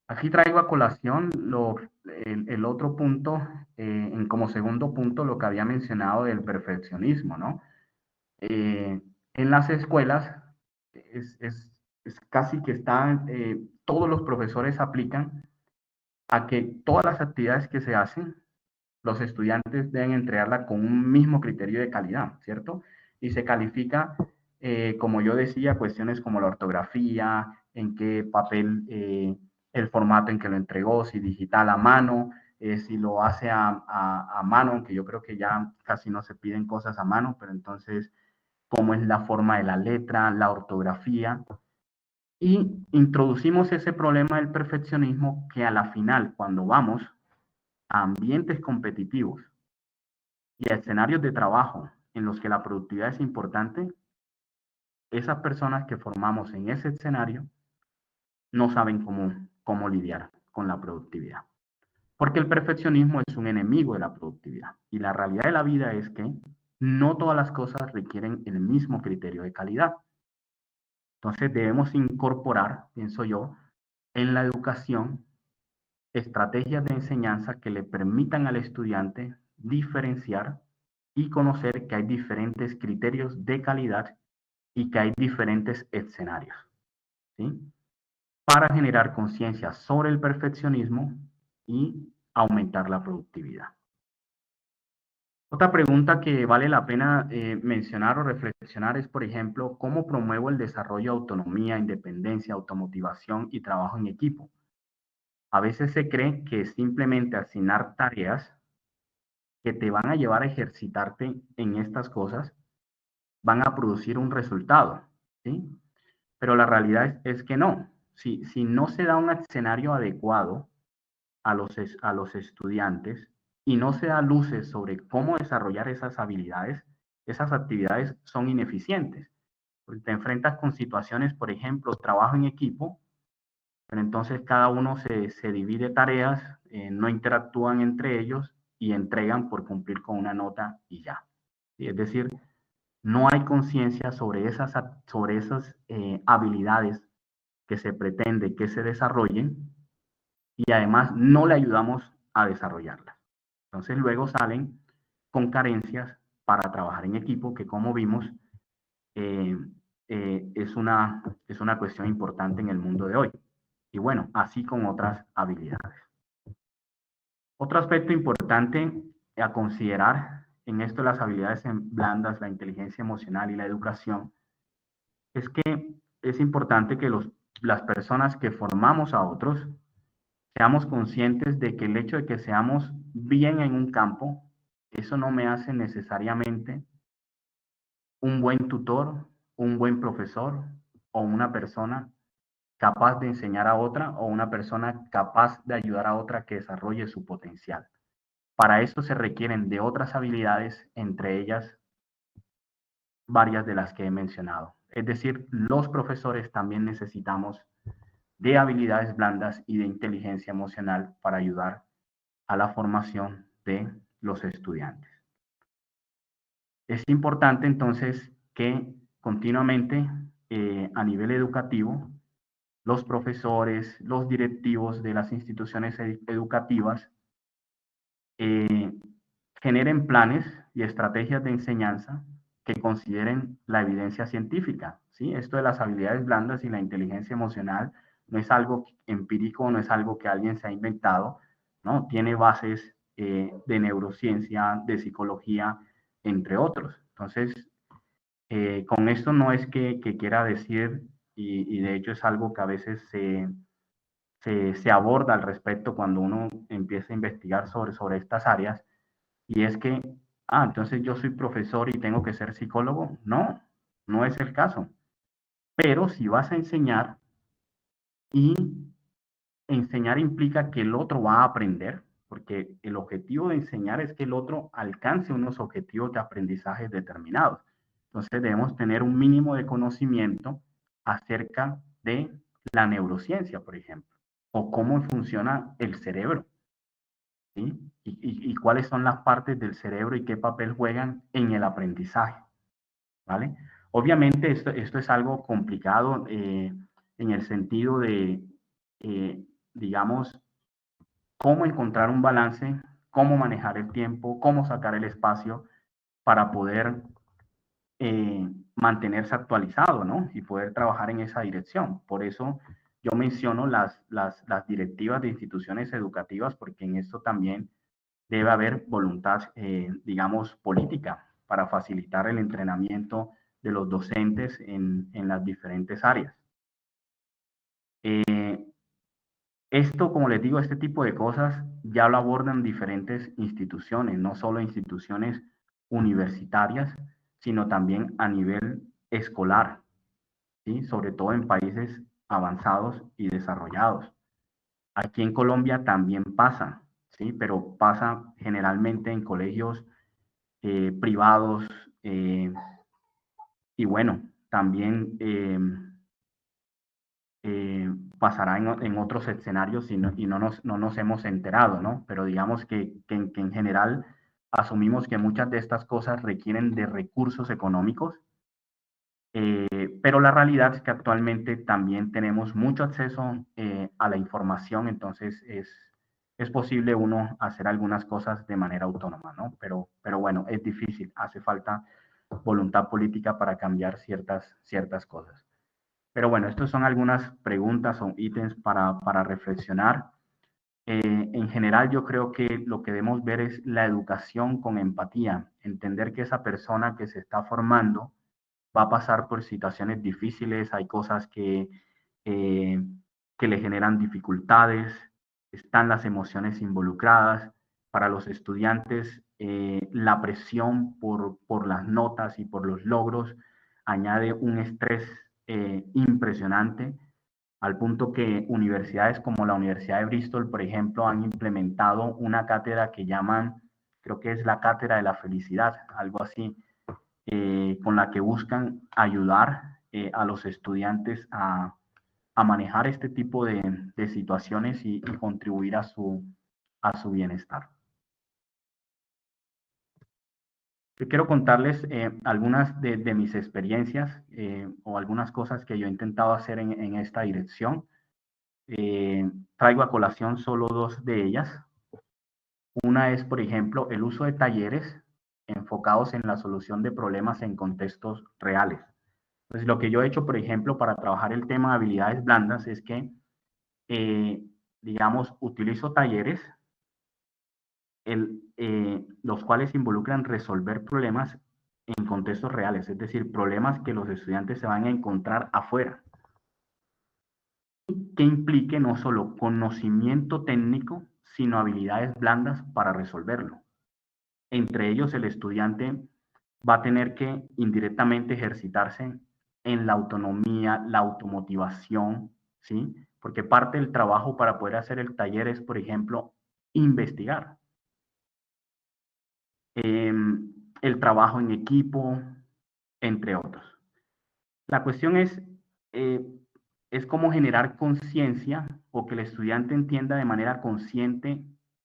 Aquí traigo a colación el otro punto, como segundo punto, lo que había mencionado del perfeccionismo, ¿no? En las escuelas es casi que están, todos los profesores aplican a que todas las actividades que se hacen, los estudiantes deben entregarla con un mismo criterio de calidad, ¿cierto? Y se califica, como yo decía, cuestiones como la ortografía, en qué papel, el formato en que lo entregó, si digital a mano, si lo hace a mano, aunque yo creo que ya casi no se piden cosas a mano, pero entonces cómo es la forma de la letra, la ortografía, y introducimos ese problema del perfeccionismo que a la final, cuando vamos a ambientes competitivos y a escenarios de trabajo en los que la productividad es importante, esas personas que formamos en ese escenario no saben cómo lidiar con la productividad. Porque el perfeccionismo es un enemigo de la productividad. Y la realidad de la vida es que no todas las cosas requieren el mismo criterio de calidad. Entonces debemos incorporar, pienso yo, en la educación estrategias de enseñanza que le permitan al estudiante diferenciar y conocer que hay diferentes criterios de calidad y que hay diferentes escenarios, ¿sí? Para generar conciencia sobre el perfeccionismo y aumentar la productividad. Otra pregunta que vale la pena mencionar o reflexionar es, por ejemplo, ¿cómo promuevo el desarrollo de autonomía, independencia, automotivación y trabajo en equipo? A veces se cree que simplemente asignar tareas que te van a llevar a ejercitarte en estas cosas van a producir un resultado, ¿sí? Pero la realidad es que no. Si no se da un escenario adecuado a los estudiantes y no se da luces sobre cómo desarrollar esas habilidades, esas actividades son ineficientes. Porque te enfrentas con situaciones, por ejemplo, trabajo en equipo, pero entonces cada uno se divide tareas, no interactúan entre ellos y entregan por cumplir con una nota y ya. ¿Sí? Es decir, no hay conciencia sobre esas habilidades que se pretende que se desarrollen y además no le ayudamos a desarrollarlas. Entonces luego salen con carencias para trabajar en equipo, que como vimos, eh, es una cuestión importante en el mundo de hoy. Y bueno, así con otras habilidades. Otro aspecto importante a considerar en esto de las habilidades blandas, la inteligencia emocional y la educación, es que es importante que las personas que formamos a otros seamos conscientes de que el hecho de que seamos bien en un campo, eso no me hace necesariamente un buen tutor, un buen profesor o una persona capaz de enseñar a otra o una persona capaz de ayudar a otra que desarrolle su potencial. Para eso se requieren de otras habilidades, entre ellas varias de las que he mencionado. Es decir, los profesores también necesitamos de habilidades blandas y de inteligencia emocional para ayudar a la formación de los estudiantes. Es importante entonces que continuamente a nivel educativo los profesores, los directivos de las instituciones educativas eh, generen planes y estrategias de enseñanza que consideren la evidencia científica, ¿sí? Esto de las habilidades blandas y la inteligencia emocional no es algo empírico, no es algo que alguien se ha inventado, ¿no? Tiene bases de neurociencia, de psicología, entre otros. Entonces, con esto no es que quiera decir, y de hecho es algo que a veces se aborda al respecto cuando uno empieza a investigar sobre estas áreas, y es que, entonces yo soy profesor y tengo que ser psicólogo. No, no es el caso. Pero si vas a enseñar, y enseñar implica que el otro va a aprender, porque el objetivo de enseñar es que el otro alcance unos objetivos de aprendizaje determinados. Entonces debemos tener un mínimo de conocimiento acerca de la neurociencia, por ejemplo, o cómo funciona el cerebro, ¿sí? Y cuáles son las partes del cerebro y qué papel juegan en el aprendizaje, ¿vale? Obviamente esto es algo complicado en el sentido de, digamos, cómo encontrar un balance, cómo manejar el tiempo, cómo sacar el espacio para poder mantenerse actualizado, ¿no? Y poder trabajar en esa dirección. Por eso yo menciono las directivas de instituciones educativas, porque en esto también debe haber voluntad, digamos, política para facilitar el entrenamiento de los docentes en las diferentes áreas. Esto, como les digo, este tipo de cosas ya lo abordan diferentes instituciones, no solo instituciones universitarias, sino también a nivel escolar, ¿sí? Sobre todo en países avanzados y desarrollados. Aquí en Colombia también pasa, ¿sí? Pero pasa generalmente en colegios privados, y bueno, también pasará en otros escenarios y no nos hemos enterado, ¿no? Pero digamos que en general asumimos que muchas de estas cosas requieren de recursos económicos, pero la realidad es que actualmente también tenemos mucho acceso a la información, entonces es posible uno hacer algunas cosas de manera autónoma, ¿no? Pero bueno, es difícil, hace falta voluntad política para cambiar ciertas cosas. Pero bueno, estas son algunas preguntas o ítems para reflexionar. En general, yo creo que lo que debemos ver es la educación con empatía, entender que esa persona que se está formando va a pasar por situaciones difíciles, hay cosas eh, que le generan dificultades, están las emociones involucradas. Para los estudiantes, la presión por las notas y por los logros añade un estrés impresionante, al punto que universidades como la Universidad de Bristol, por ejemplo, han implementado una cátedra que llaman, creo que es la cátedra de la felicidad, algo así, con la que buscan ayudar a los estudiantes a manejar este tipo de situaciones y contribuir a su bienestar. Yo quiero contarles algunas de mis experiencias o algunas cosas que yo he intentado hacer en esta dirección. Traigo a colación solo dos de ellas. Una es, por ejemplo, el uso de talleres enfocados en la solución de problemas en contextos reales. Entonces, lo que yo he hecho, por ejemplo, para trabajar el tema de habilidades blandas es que, eh, digamos, utilizo talleres, los cuales involucran resolver problemas en contextos reales, es decir, problemas que los estudiantes se van a encontrar afuera, que implique no solo conocimiento técnico, sino habilidades blandas para resolverlo. Entre ellos, el estudiante va a tener que indirectamente ejercitarse en la autonomía, la automotivación, ¿sí? Porque parte del trabajo para poder hacer el taller es, por ejemplo, investigar. El trabajo en equipo, entre otros. La cuestión eh, es cómo generar conciencia o que el estudiante entienda de manera consciente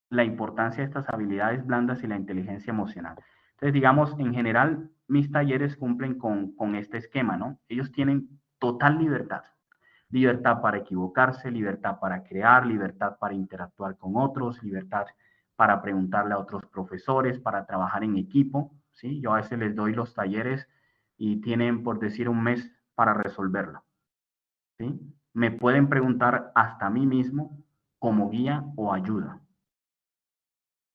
la importancia de estas habilidades blandas y la inteligencia emocional. Entonces, digamos, en general, mis talleres cumplen con este esquema, ¿no? Ellos tienen total libertad. Libertad para equivocarse, libertad para crear, libertad para interactuar con otros, libertad para preguntarle a otros profesores, para trabajar en equipo, ¿sí? Yo a veces les doy los talleres y tienen, por decir, un mes para resolverlo, ¿sí? Me pueden preguntar hasta a mí mismo como guía o ayuda.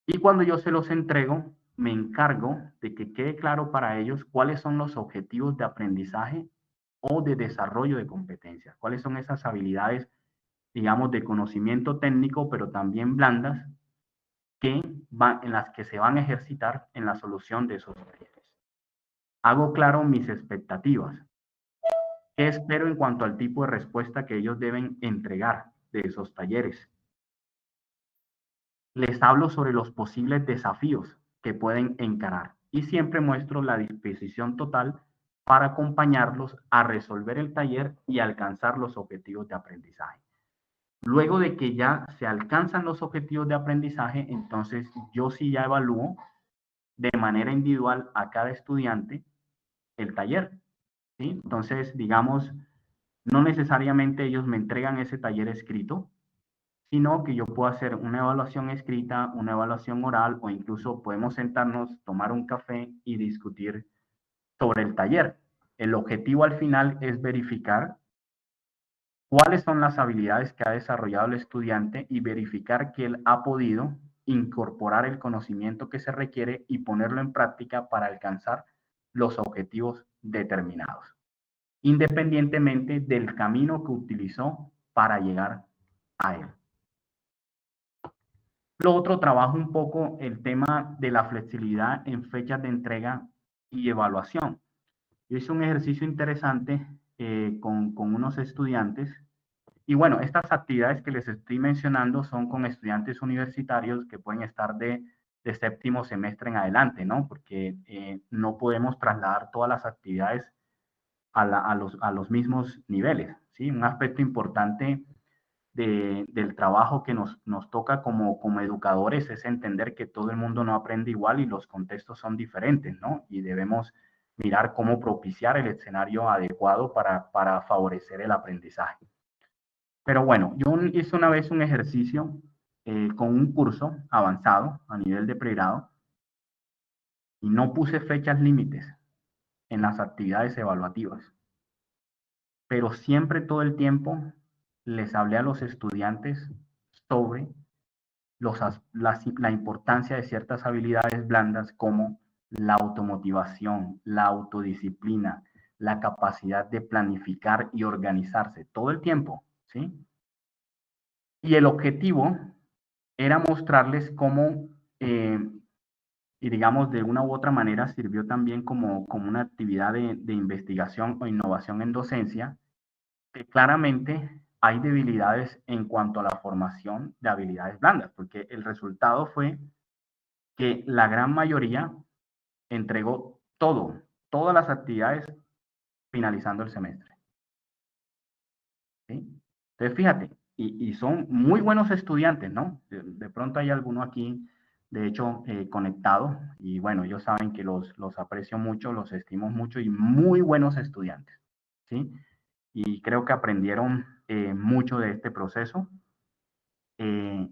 Y cuando yo se los entrego, me encargo de que quede claro para ellos cuáles son los objetivos de aprendizaje o de desarrollo de competencias, cuáles son esas habilidades, digamos, de conocimiento técnico, pero también blandas, en las que se van a ejercitar en la solución de esos talleres. Hago claro mis expectativas. ¿Qué espero en cuanto al tipo de respuesta que ellos deben entregar de esos talleres? Les hablo sobre los posibles desafíos que pueden encarar y siempre muestro la disposición total para acompañarlos a resolver el taller y alcanzar los objetivos de aprendizaje. Luego de que ya se alcanzan los objetivos de aprendizaje, entonces yo sí ya evalúo de manera individual a cada estudiante el taller, ¿sí? Entonces, digamos, no necesariamente ellos me entregan ese taller escrito, sino que yo puedo hacer una evaluación escrita, una evaluación oral o incluso podemos sentarnos, tomar un café y discutir sobre el taller. El objetivo al final es verificar cuáles son las habilidades que ha desarrollado el estudiante y verificar que él ha podido incorporar el conocimiento que se requiere y ponerlo en práctica para alcanzar los objetivos determinados, independientemente del camino que utilizó para llegar a él. Lo otro, trabajo un poco el tema de la flexibilidad en fechas de entrega y evaluación. Yo hice un ejercicio interesante con unos estudiantes y bueno, estas actividades que les estoy mencionando son con estudiantes universitarios que pueden estar de séptimo semestre en adelante, ¿no? Porque no podemos trasladar todas las actividades a los mismos niveles, ¿sí? Un aspecto importante del trabajo que nos toca como educadores es entender que todo el mundo no aprende igual y los contextos son diferentes, ¿no? Y debemos mirar cómo propiciar el escenario adecuado para favorecer el aprendizaje. Pero bueno, yo hice una vez un ejercicio con un curso avanzado a nivel de pregrado y no puse fechas límites en las actividades evaluativas, pero siempre todo el tiempo les hablé a los estudiantes sobre la importancia de ciertas habilidades blandas como la automotivación, la autodisciplina, la capacidad de planificar y organizarse todo el tiempo, ¿sí? Y el objetivo era mostrarles cómo, y digamos, de una u otra manera sirvió también como una actividad de investigación o innovación en docencia, que claramente hay debilidades en cuanto a la formación de habilidades blandas, porque el resultado fue que la gran mayoría entregó todas las actividades finalizando el semestre. ¿Sí? Entonces, fíjate, y son muy buenos estudiantes, ¿no? De pronto hay alguno aquí, de hecho, conectado, y bueno, ellos saben que los aprecio mucho, los estimo mucho, y muy buenos estudiantes, ¿sí? Y creo que aprendieron mucho de este proceso. Eh,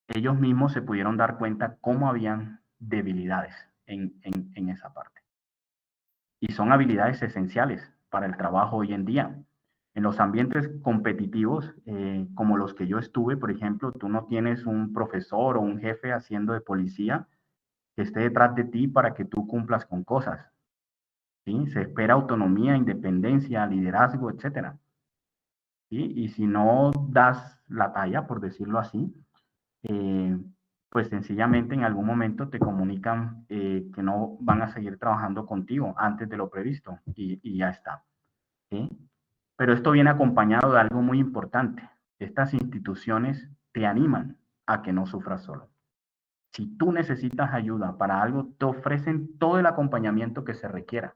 ellos mismos se pudieron dar cuenta cómo habían debilidades en esa parte. Y son habilidades esenciales para el trabajo hoy en día. En los ambientes competitivos, como los que yo estuve, por ejemplo, tú no tienes un profesor o un jefe haciendo de policía que esté detrás de ti para que tú cumplas con cosas. ¿Sí? Se espera autonomía, independencia, liderazgo, etcétera. ¿Sí? Y si no das la talla, por decirlo así, eh, pues sencillamente en algún momento te comunican que no van a seguir trabajando contigo antes de lo previsto y ya está. ¿Sí? Pero esto viene acompañado de algo muy importante. Estas instituciones te animan a que no sufras solo. Si tú necesitas ayuda para algo, te ofrecen todo el acompañamiento que se requiera.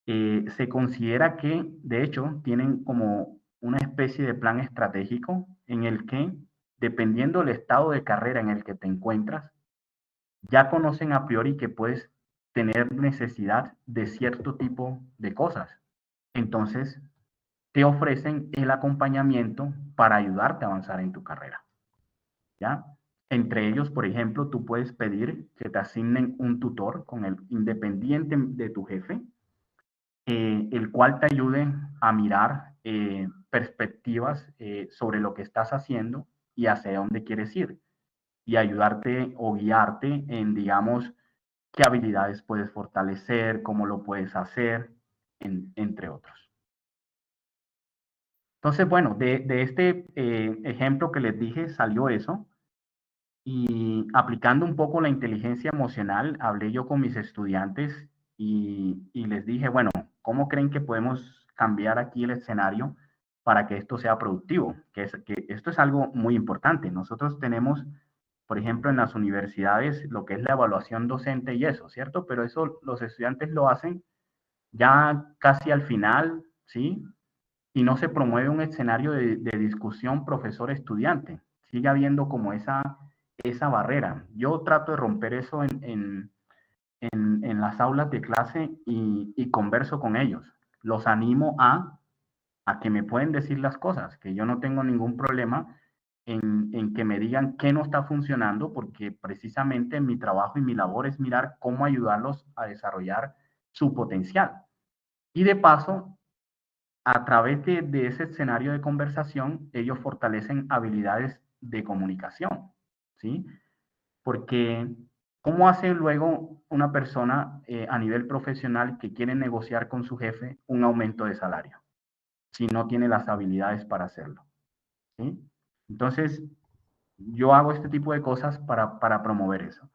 Se considera que, de hecho, tienen como una especie de plan estratégico en el que, dependiendo del estado de carrera en el que te encuentras, ya conocen a priori que puedes tener necesidad de cierto tipo de cosas. Entonces, te ofrecen el acompañamiento para ayudarte a avanzar en tu carrera, ¿ya? Entre ellos, por ejemplo, tú puedes pedir que te asignen un tutor con el independiente de tu jefe, el cual te ayude a mirar perspectivas sobre lo que estás haciendo y hacia dónde quieres ir. y ayudarte o guiarte en, digamos, qué habilidades puedes fortalecer, cómo lo puedes hacer, entre otros. Entonces, bueno, de este ejemplo que les dije salió eso. Y aplicando un poco la inteligencia emocional, hablé yo con mis estudiantes y les dije, bueno, ¿cómo creen que podemos cambiar aquí el escenario para que esto sea productivo? Que esto es algo muy importante. Nosotros tenemos, por ejemplo, en las universidades lo que es la evaluación docente y eso, ¿cierto? Pero eso los estudiantes lo hacen ya casi al final, ¿sí? Y no se promueve un escenario de discusión profesor-estudiante. Sigue habiendo como esa barrera. Yo trato de romper eso en las aulas de clase y converso con ellos. Los animo a que me pueden decir las cosas, que yo no tengo ningún problema en que me digan qué no está funcionando, porque precisamente mi trabajo y mi labor es mirar cómo ayudarlos a desarrollar su potencial. Y de paso, a través de ese escenario de conversación, ellos fortalecen habilidades de comunicación, ¿sí? Porque, ¿cómo hace luego una persona a nivel profesional que quiere negociar con su jefe un aumento de salario si no tiene las habilidades para hacerlo? ¿Sí? Entonces, yo hago este tipo de cosas para promover eso.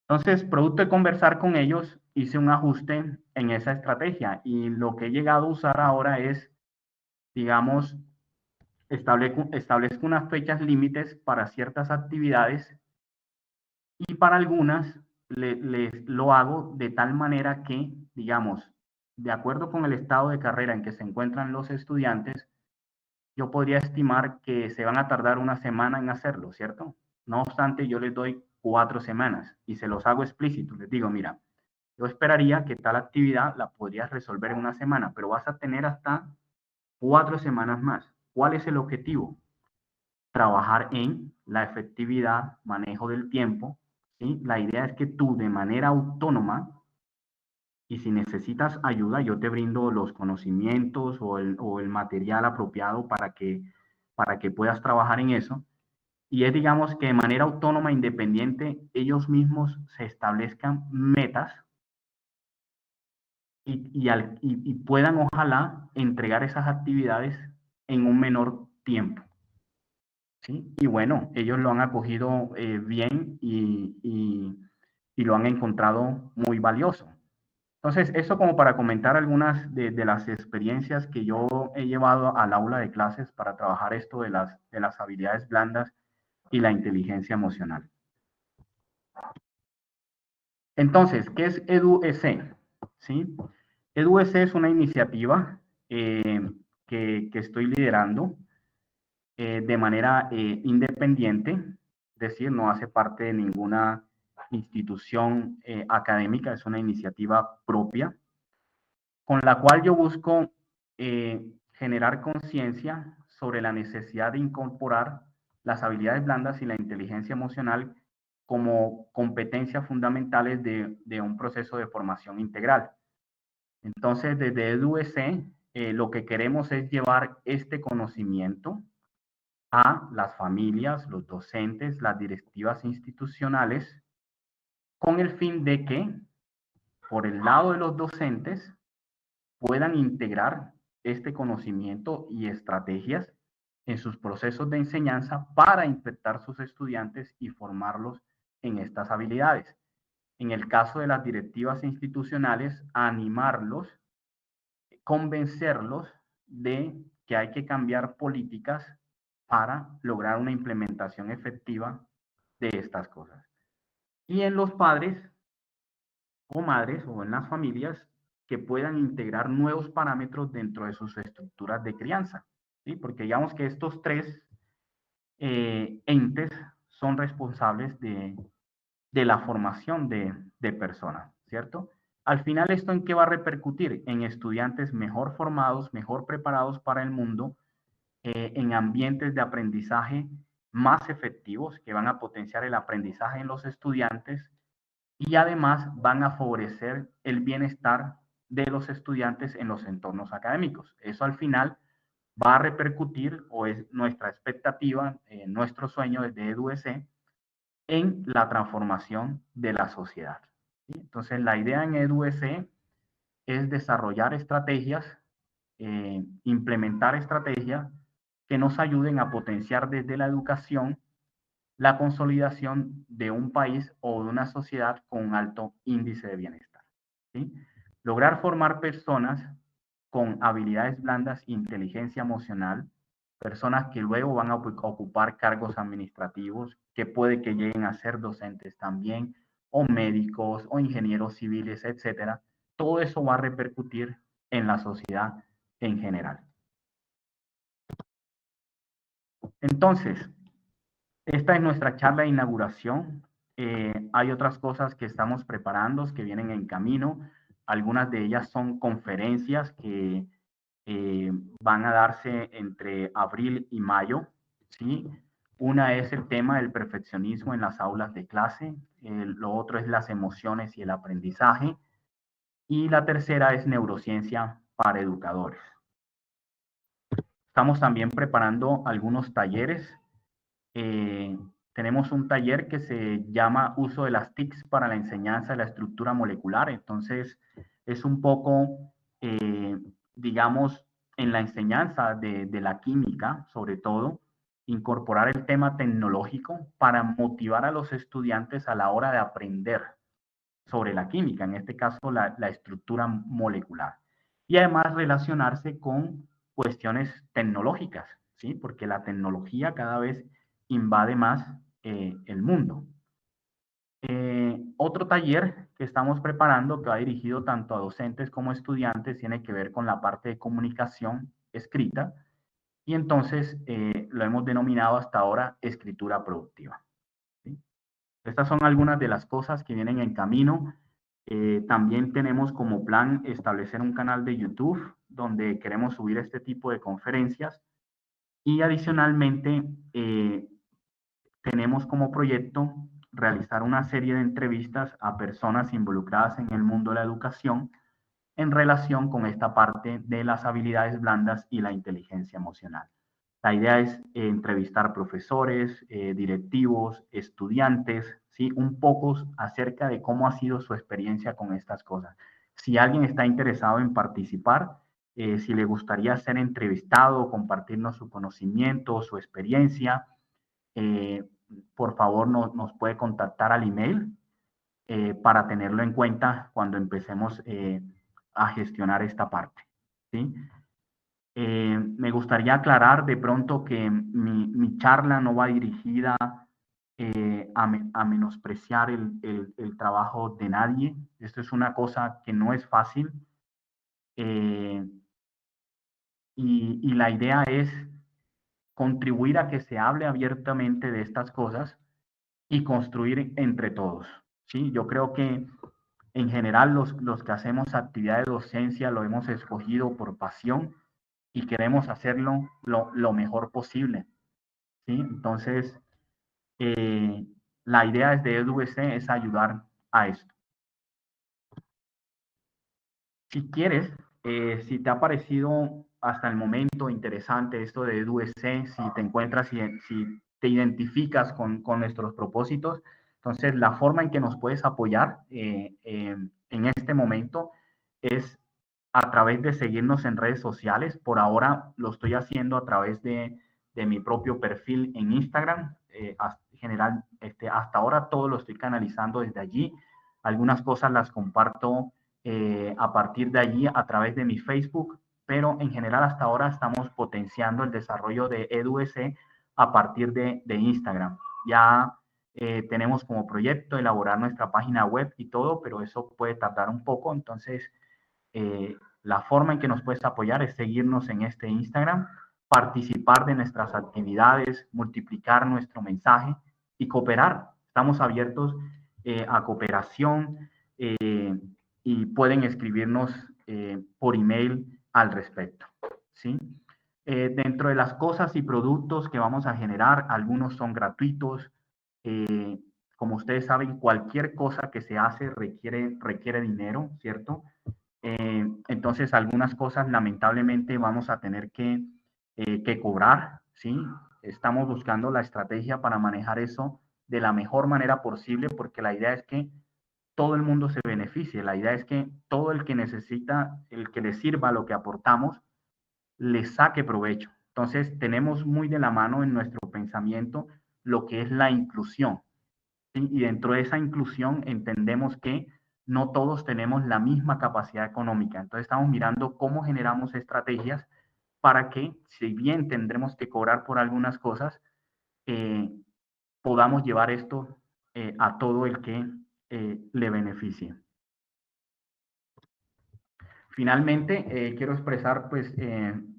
Entonces, producto de conversar con ellos, hice un ajuste en esa estrategia y lo que he llegado a usar ahora es, digamos, establezco unas fechas límites para ciertas actividades y para algunas lo hago de tal manera que, digamos, de acuerdo con el estado de carrera en que se encuentran los estudiantes, yo podría estimar que se van a tardar una semana en hacerlo, ¿cierto? No obstante, yo les doy 4 semanas y se los hago explícito. Les digo, mira, yo esperaría que tal actividad la podrías resolver en una semana, pero vas a tener hasta 4 semanas más. ¿Cuál es el objetivo? Trabajar en la efectividad, manejo del tiempo, ¿sí? La idea es que tú de manera autónoma, y si necesitas ayuda, yo te brindo los conocimientos o el material apropiado para que puedas trabajar en eso. Y es, digamos, que de manera autónoma, independiente, ellos mismos se establezcan metas y puedan, ojalá, entregar esas actividades en un menor tiempo. ¿Sí? Y bueno, ellos lo han acogido bien y lo han encontrado muy valioso. Entonces, eso como para comentar algunas de las experiencias que yo he llevado al aula de clases para trabajar esto de las habilidades blandas y la inteligencia emocional. Entonces, ¿qué es EduEC? ¿Sí? EduEC es una iniciativa que estoy liderando de manera independiente, es decir, no hace parte de ninguna institución académica, es una iniciativa propia, con la cual yo busco generar conciencia sobre la necesidad de incorporar las habilidades blandas y la inteligencia emocional como competencias fundamentales de un proceso de formación integral. Entonces, desde EduEC, lo que queremos es llevar este conocimiento a las familias, los docentes, las directivas institucionales, con el fin de que, por el lado de los docentes, puedan integrar este conocimiento y estrategias en sus procesos de enseñanza para infectar sus estudiantes y formarlos en estas habilidades. En el caso de las directivas institucionales, animarlos, convencerlos de que hay que cambiar políticas para lograr una implementación efectiva de estas cosas. Y en los padres o madres o en las familias que puedan integrar nuevos parámetros dentro de sus estructuras de crianza, ¿sí? Porque digamos que estos tres entes son responsables de la formación de personas, ¿cierto? Al final, ¿esto en qué va a repercutir? En estudiantes mejor formados, mejor preparados para el mundo, en ambientes de aprendizaje más efectivos que van a potenciar el aprendizaje en los estudiantes y además van a favorecer el bienestar de los estudiantes en los entornos académicos. Eso al final va a repercutir, o es nuestra expectativa, nuestro sueño desde EduEC, en la transformación de la sociedad. ¿Sí? Entonces, la idea en EduSE es desarrollar estrategias, implementar estrategias que nos ayuden a potenciar desde la educación la consolidación de un país o de una sociedad con un alto índice de bienestar. ¿Sí? Lograr formar personas con habilidades blandas, inteligencia emocional, personas que luego van a ocupar cargos administrativos, que puede que lleguen a ser docentes también, o médicos, o ingenieros civiles, etcétera. Todo eso va a repercutir en la sociedad en general. Entonces, esta es nuestra charla de inauguración. Hay otras cosas que estamos preparando, que vienen en camino. Algunas de ellas son conferencias que van a darse entre abril y mayo, ¿sí? Una es el tema del perfeccionismo en las aulas de clase, lo otro es las emociones y el aprendizaje, y la tercera es neurociencia para educadores. Estamos también preparando algunos talleres. Eh, tenemos un taller que se llama Uso de las TICs para la enseñanza de la estructura molecular. Entonces, es un poco, digamos, en la enseñanza de la química, sobre todo, incorporar el tema tecnológico para motivar a los estudiantes a la hora de aprender sobre la química, en este caso la estructura molecular. Y además relacionarse con cuestiones tecnológicas, ¿sí? Porque la tecnología cada vez invade más el mundo. Otro taller que estamos preparando, que va dirigido tanto a docentes como estudiantes, tiene que ver con la parte de comunicación escrita, y entonces lo hemos denominado hasta ahora escritura productiva. ¿Sí? Estas son algunas de las cosas que vienen en camino. También tenemos como plan establecer un canal de YouTube donde queremos subir este tipo de conferencias, y adicionalmente tenemos como proyecto realizar una serie de entrevistas a personas involucradas en el mundo de la educación en relación con esta parte de las habilidades blandas y la inteligencia emocional. La idea es entrevistar profesores, directivos, estudiantes, ¿sí? Un poco acerca de cómo ha sido su experiencia con estas cosas. Si alguien está interesado en participar, si le gustaría ser entrevistado, compartirnos su conocimiento, su experiencia, eh, por favor nos puede contactar al email para tenerlo en cuenta cuando empecemos a gestionar esta parte. ¿Sí? Me gustaría aclarar de pronto que mi charla no va dirigida a menospreciar el trabajo de nadie. Esto es una cosa que no es fácil, eh, y la idea es contribuir a que se hable abiertamente de estas cosas y construir entre todos. ¿Sí? Yo creo que en general los que hacemos actividad de docencia lo hemos escogido por pasión y queremos hacerlo lo mejor posible. ¿Sí? Entonces, eh, la idea desde EduC es ayudar a esto. Si quieres, si te ha parecido hasta el momento interesante esto de EduC, si te encuentras, si te identificas con nuestros propósitos, entonces la forma en que nos puedes apoyar en este momento es a través de seguirnos en redes sociales. Por ahora lo estoy haciendo a través de mi propio perfil en Instagram. General, hasta ahora todo lo estoy canalizando desde allí. Algunas cosas las comparto a partir de allí a través de mi Facebook, pero en general hasta ahora estamos potenciando el desarrollo de EduC a partir de Instagram. Ya tenemos como proyecto elaborar nuestra página web y todo, pero eso puede tardar un poco. Entonces, la forma en que nos puedes apoyar es seguirnos en este Instagram, participar de nuestras actividades, multiplicar nuestro mensaje y cooperar. Estamos abiertos a cooperación, y pueden escribirnos por email al respecto. ¿Sí? Dentro de las cosas y productos que vamos a generar, algunos son gratuitos. Eh, Como ustedes saben, cualquier cosa que se hace requiere dinero, ¿cierto? Entonces, algunas cosas lamentablemente vamos a tener que cobrar, ¿sí? Estamos buscando la estrategia para manejar eso de la mejor manera posible, porque la idea es que todo el mundo se beneficie. La idea es que todo el que necesita, el que le sirva lo que aportamos, le saque provecho. Entonces, tenemos muy de la mano en nuestro pensamiento lo que es la inclusión. ¿Sí? Y dentro de esa inclusión entendemos que no todos tenemos la misma capacidad económica. Entonces, estamos mirando cómo generamos estrategias para que, si bien tendremos que cobrar por algunas cosas, eh, podamos llevar esto a todo el que le beneficie. Finalmente, quiero expresar pues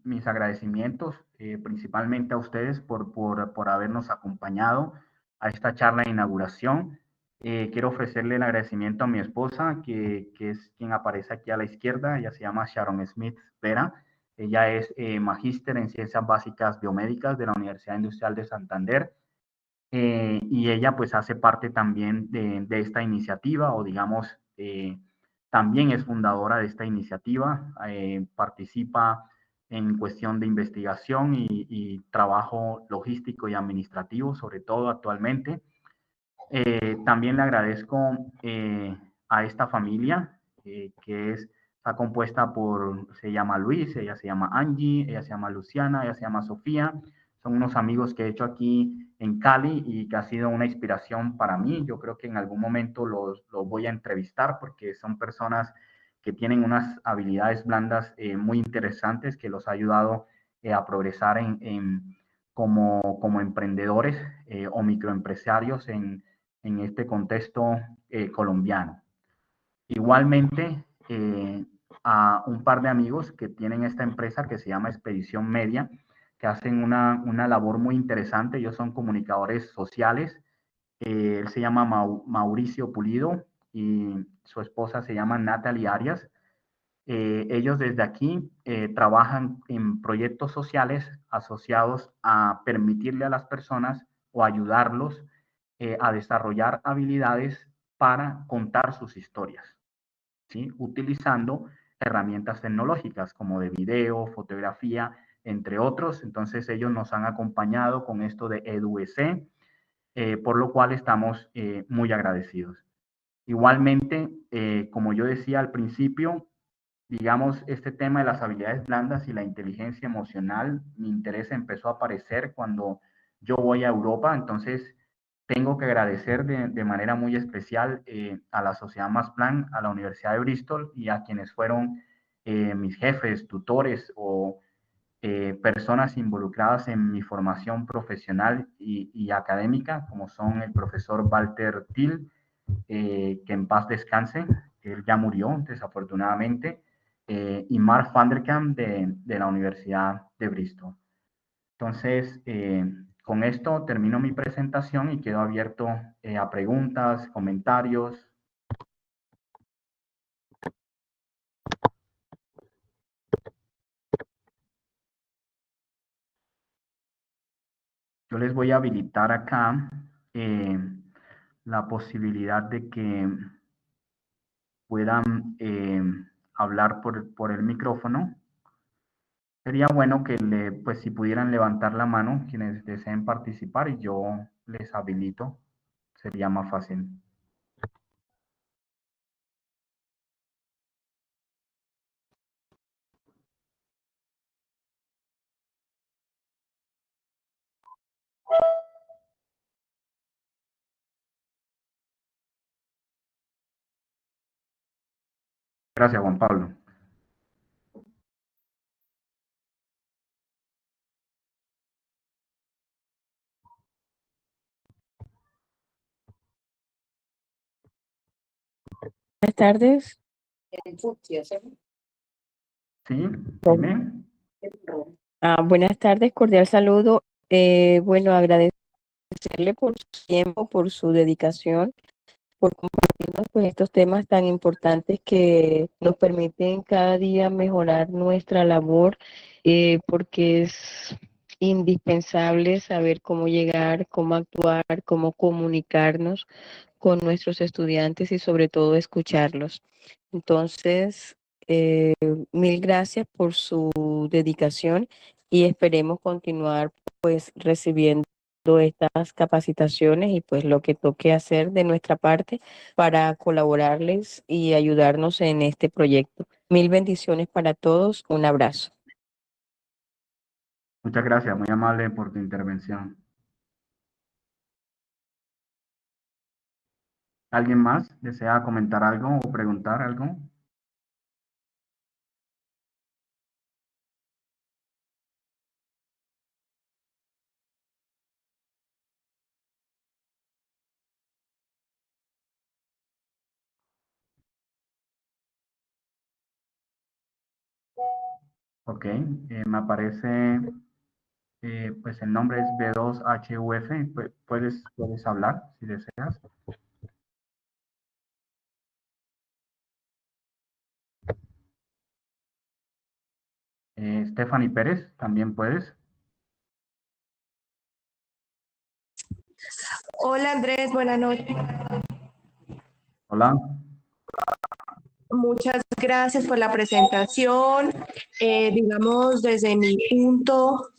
mis agradecimientos principalmente a ustedes por habernos acompañado a esta charla de inauguración. Quiero ofrecerle el agradecimiento a mi esposa, que es quien aparece aquí a la izquierda. Ella se llama Sharon Smith Vera. Ella es magíster en Ciencias Básicas Biomédicas de la Universidad Industrial de Santander. Y ella pues hace parte también de esta iniciativa o digamos, también es fundadora de esta iniciativa, participa en cuestión de investigación y trabajo logístico y administrativo, sobre todo actualmente. También le agradezco a esta familia, está compuesta por, se llama Luis, ella se llama Angie, ella se llama Luciana, ella se llama Sofía. Son unos amigos que he hecho aquí en Cali y que ha sido una inspiración para mí. Yo creo que en algún momento los voy a entrevistar porque son personas que tienen unas habilidades blandas muy interesantes que los ha ayudado a progresar como emprendedores o microempresarios en este contexto colombiano. Igualmente, a un par de amigos que tienen esta empresa que se llama Expedición Media, que hacen una labor muy interesante. Ellos son comunicadores sociales. Él se llama Mauricio Pulido y su esposa se llama Natalie Arias. Ellos desde aquí trabajan en proyectos sociales asociados a permitirle a las personas o ayudarlos a desarrollar habilidades para contar sus historias, ¿sí? Utilizando herramientas tecnológicas como de video, fotografía, entre otros. Entonces ellos nos han acompañado con esto de EduEC, por lo cual estamos muy agradecidos. Igualmente, como yo decía al principio, digamos, este tema de las habilidades blandas y la inteligencia emocional, mi interés empezó a aparecer cuando yo voy a Europa. Entonces tengo que agradecer de manera muy especial a la Sociedad Masplan, a la Universidad de Bristol y a quienes fueron mis jefes, tutores o personas involucradas en mi formación profesional y académica, como son el profesor Walter Till, que en paz descanse, él ya murió desafortunadamente, y Mark van der Kamp de la Universidad de Bristol. Entonces, con esto termino mi presentación y quedo abierto a preguntas, comentarios. Yo les voy a habilitar acá la posibilidad de que puedan hablar por el micrófono. Sería bueno que pues si pudieran levantar la mano quienes deseen participar y yo les habilito, sería más fácil. Gracias, Juan Pablo. Buenas tardes. Sí, dime. Buenas tardes, cordial saludo. Bueno, agradecerle por su tiempo, por su dedicación, por compartirnos pues, estos temas tan importantes que nos permiten cada día mejorar nuestra labor, porque es indispensable saber cómo llegar, cómo actuar, cómo comunicarnos con nuestros estudiantes y sobre todo escucharlos. Entonces, mil gracias por su dedicación y esperemos continuar pues recibiendo estas capacitaciones y pues lo que toque hacer de nuestra parte para colaborarles y ayudarnos en este proyecto. Mil bendiciones para todos. Un abrazo. Muchas gracias, muy amable por tu intervención. ¿Alguien más desea comentar algo o preguntar algo? Ok, me aparece, pues el nombre es B2HUF, puedes hablar si deseas. Stephanie Pérez, también puedes. Hola Andrés, buenas noches. Hola. Muchas gracias por la presentación. Digamos, desde mi punto,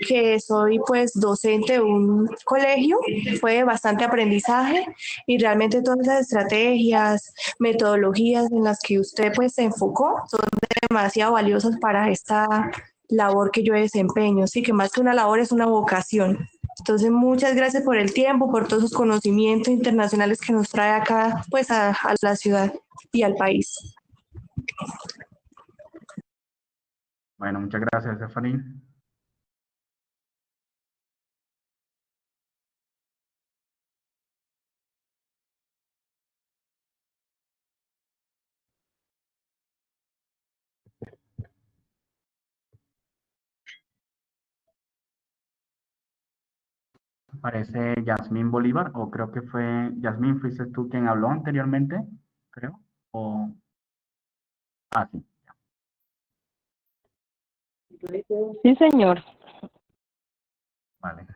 que soy pues docente de un colegio, fue bastante aprendizaje y realmente todas las estrategias, metodologías en las que usted pues se enfocó son demasiado valiosas para esta labor que yo desempeño. Sí, que más que una labor es una vocación. Entonces, muchas gracias por el tiempo, por todos sus conocimientos internacionales que nos trae acá pues a la ciudad y al país. Bueno, muchas gracias, Stephanie. Parece Yasmín Bolívar, o creo que fue Yasmín, fuiste tú quien habló anteriormente, creo. O, sí. Sí, señor. Vale.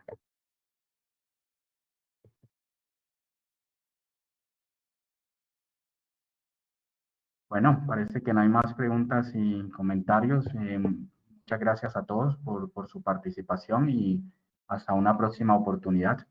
Bueno, parece que no hay más preguntas y comentarios. Muchas gracias a todos por su participación y hasta una próxima oportunidad.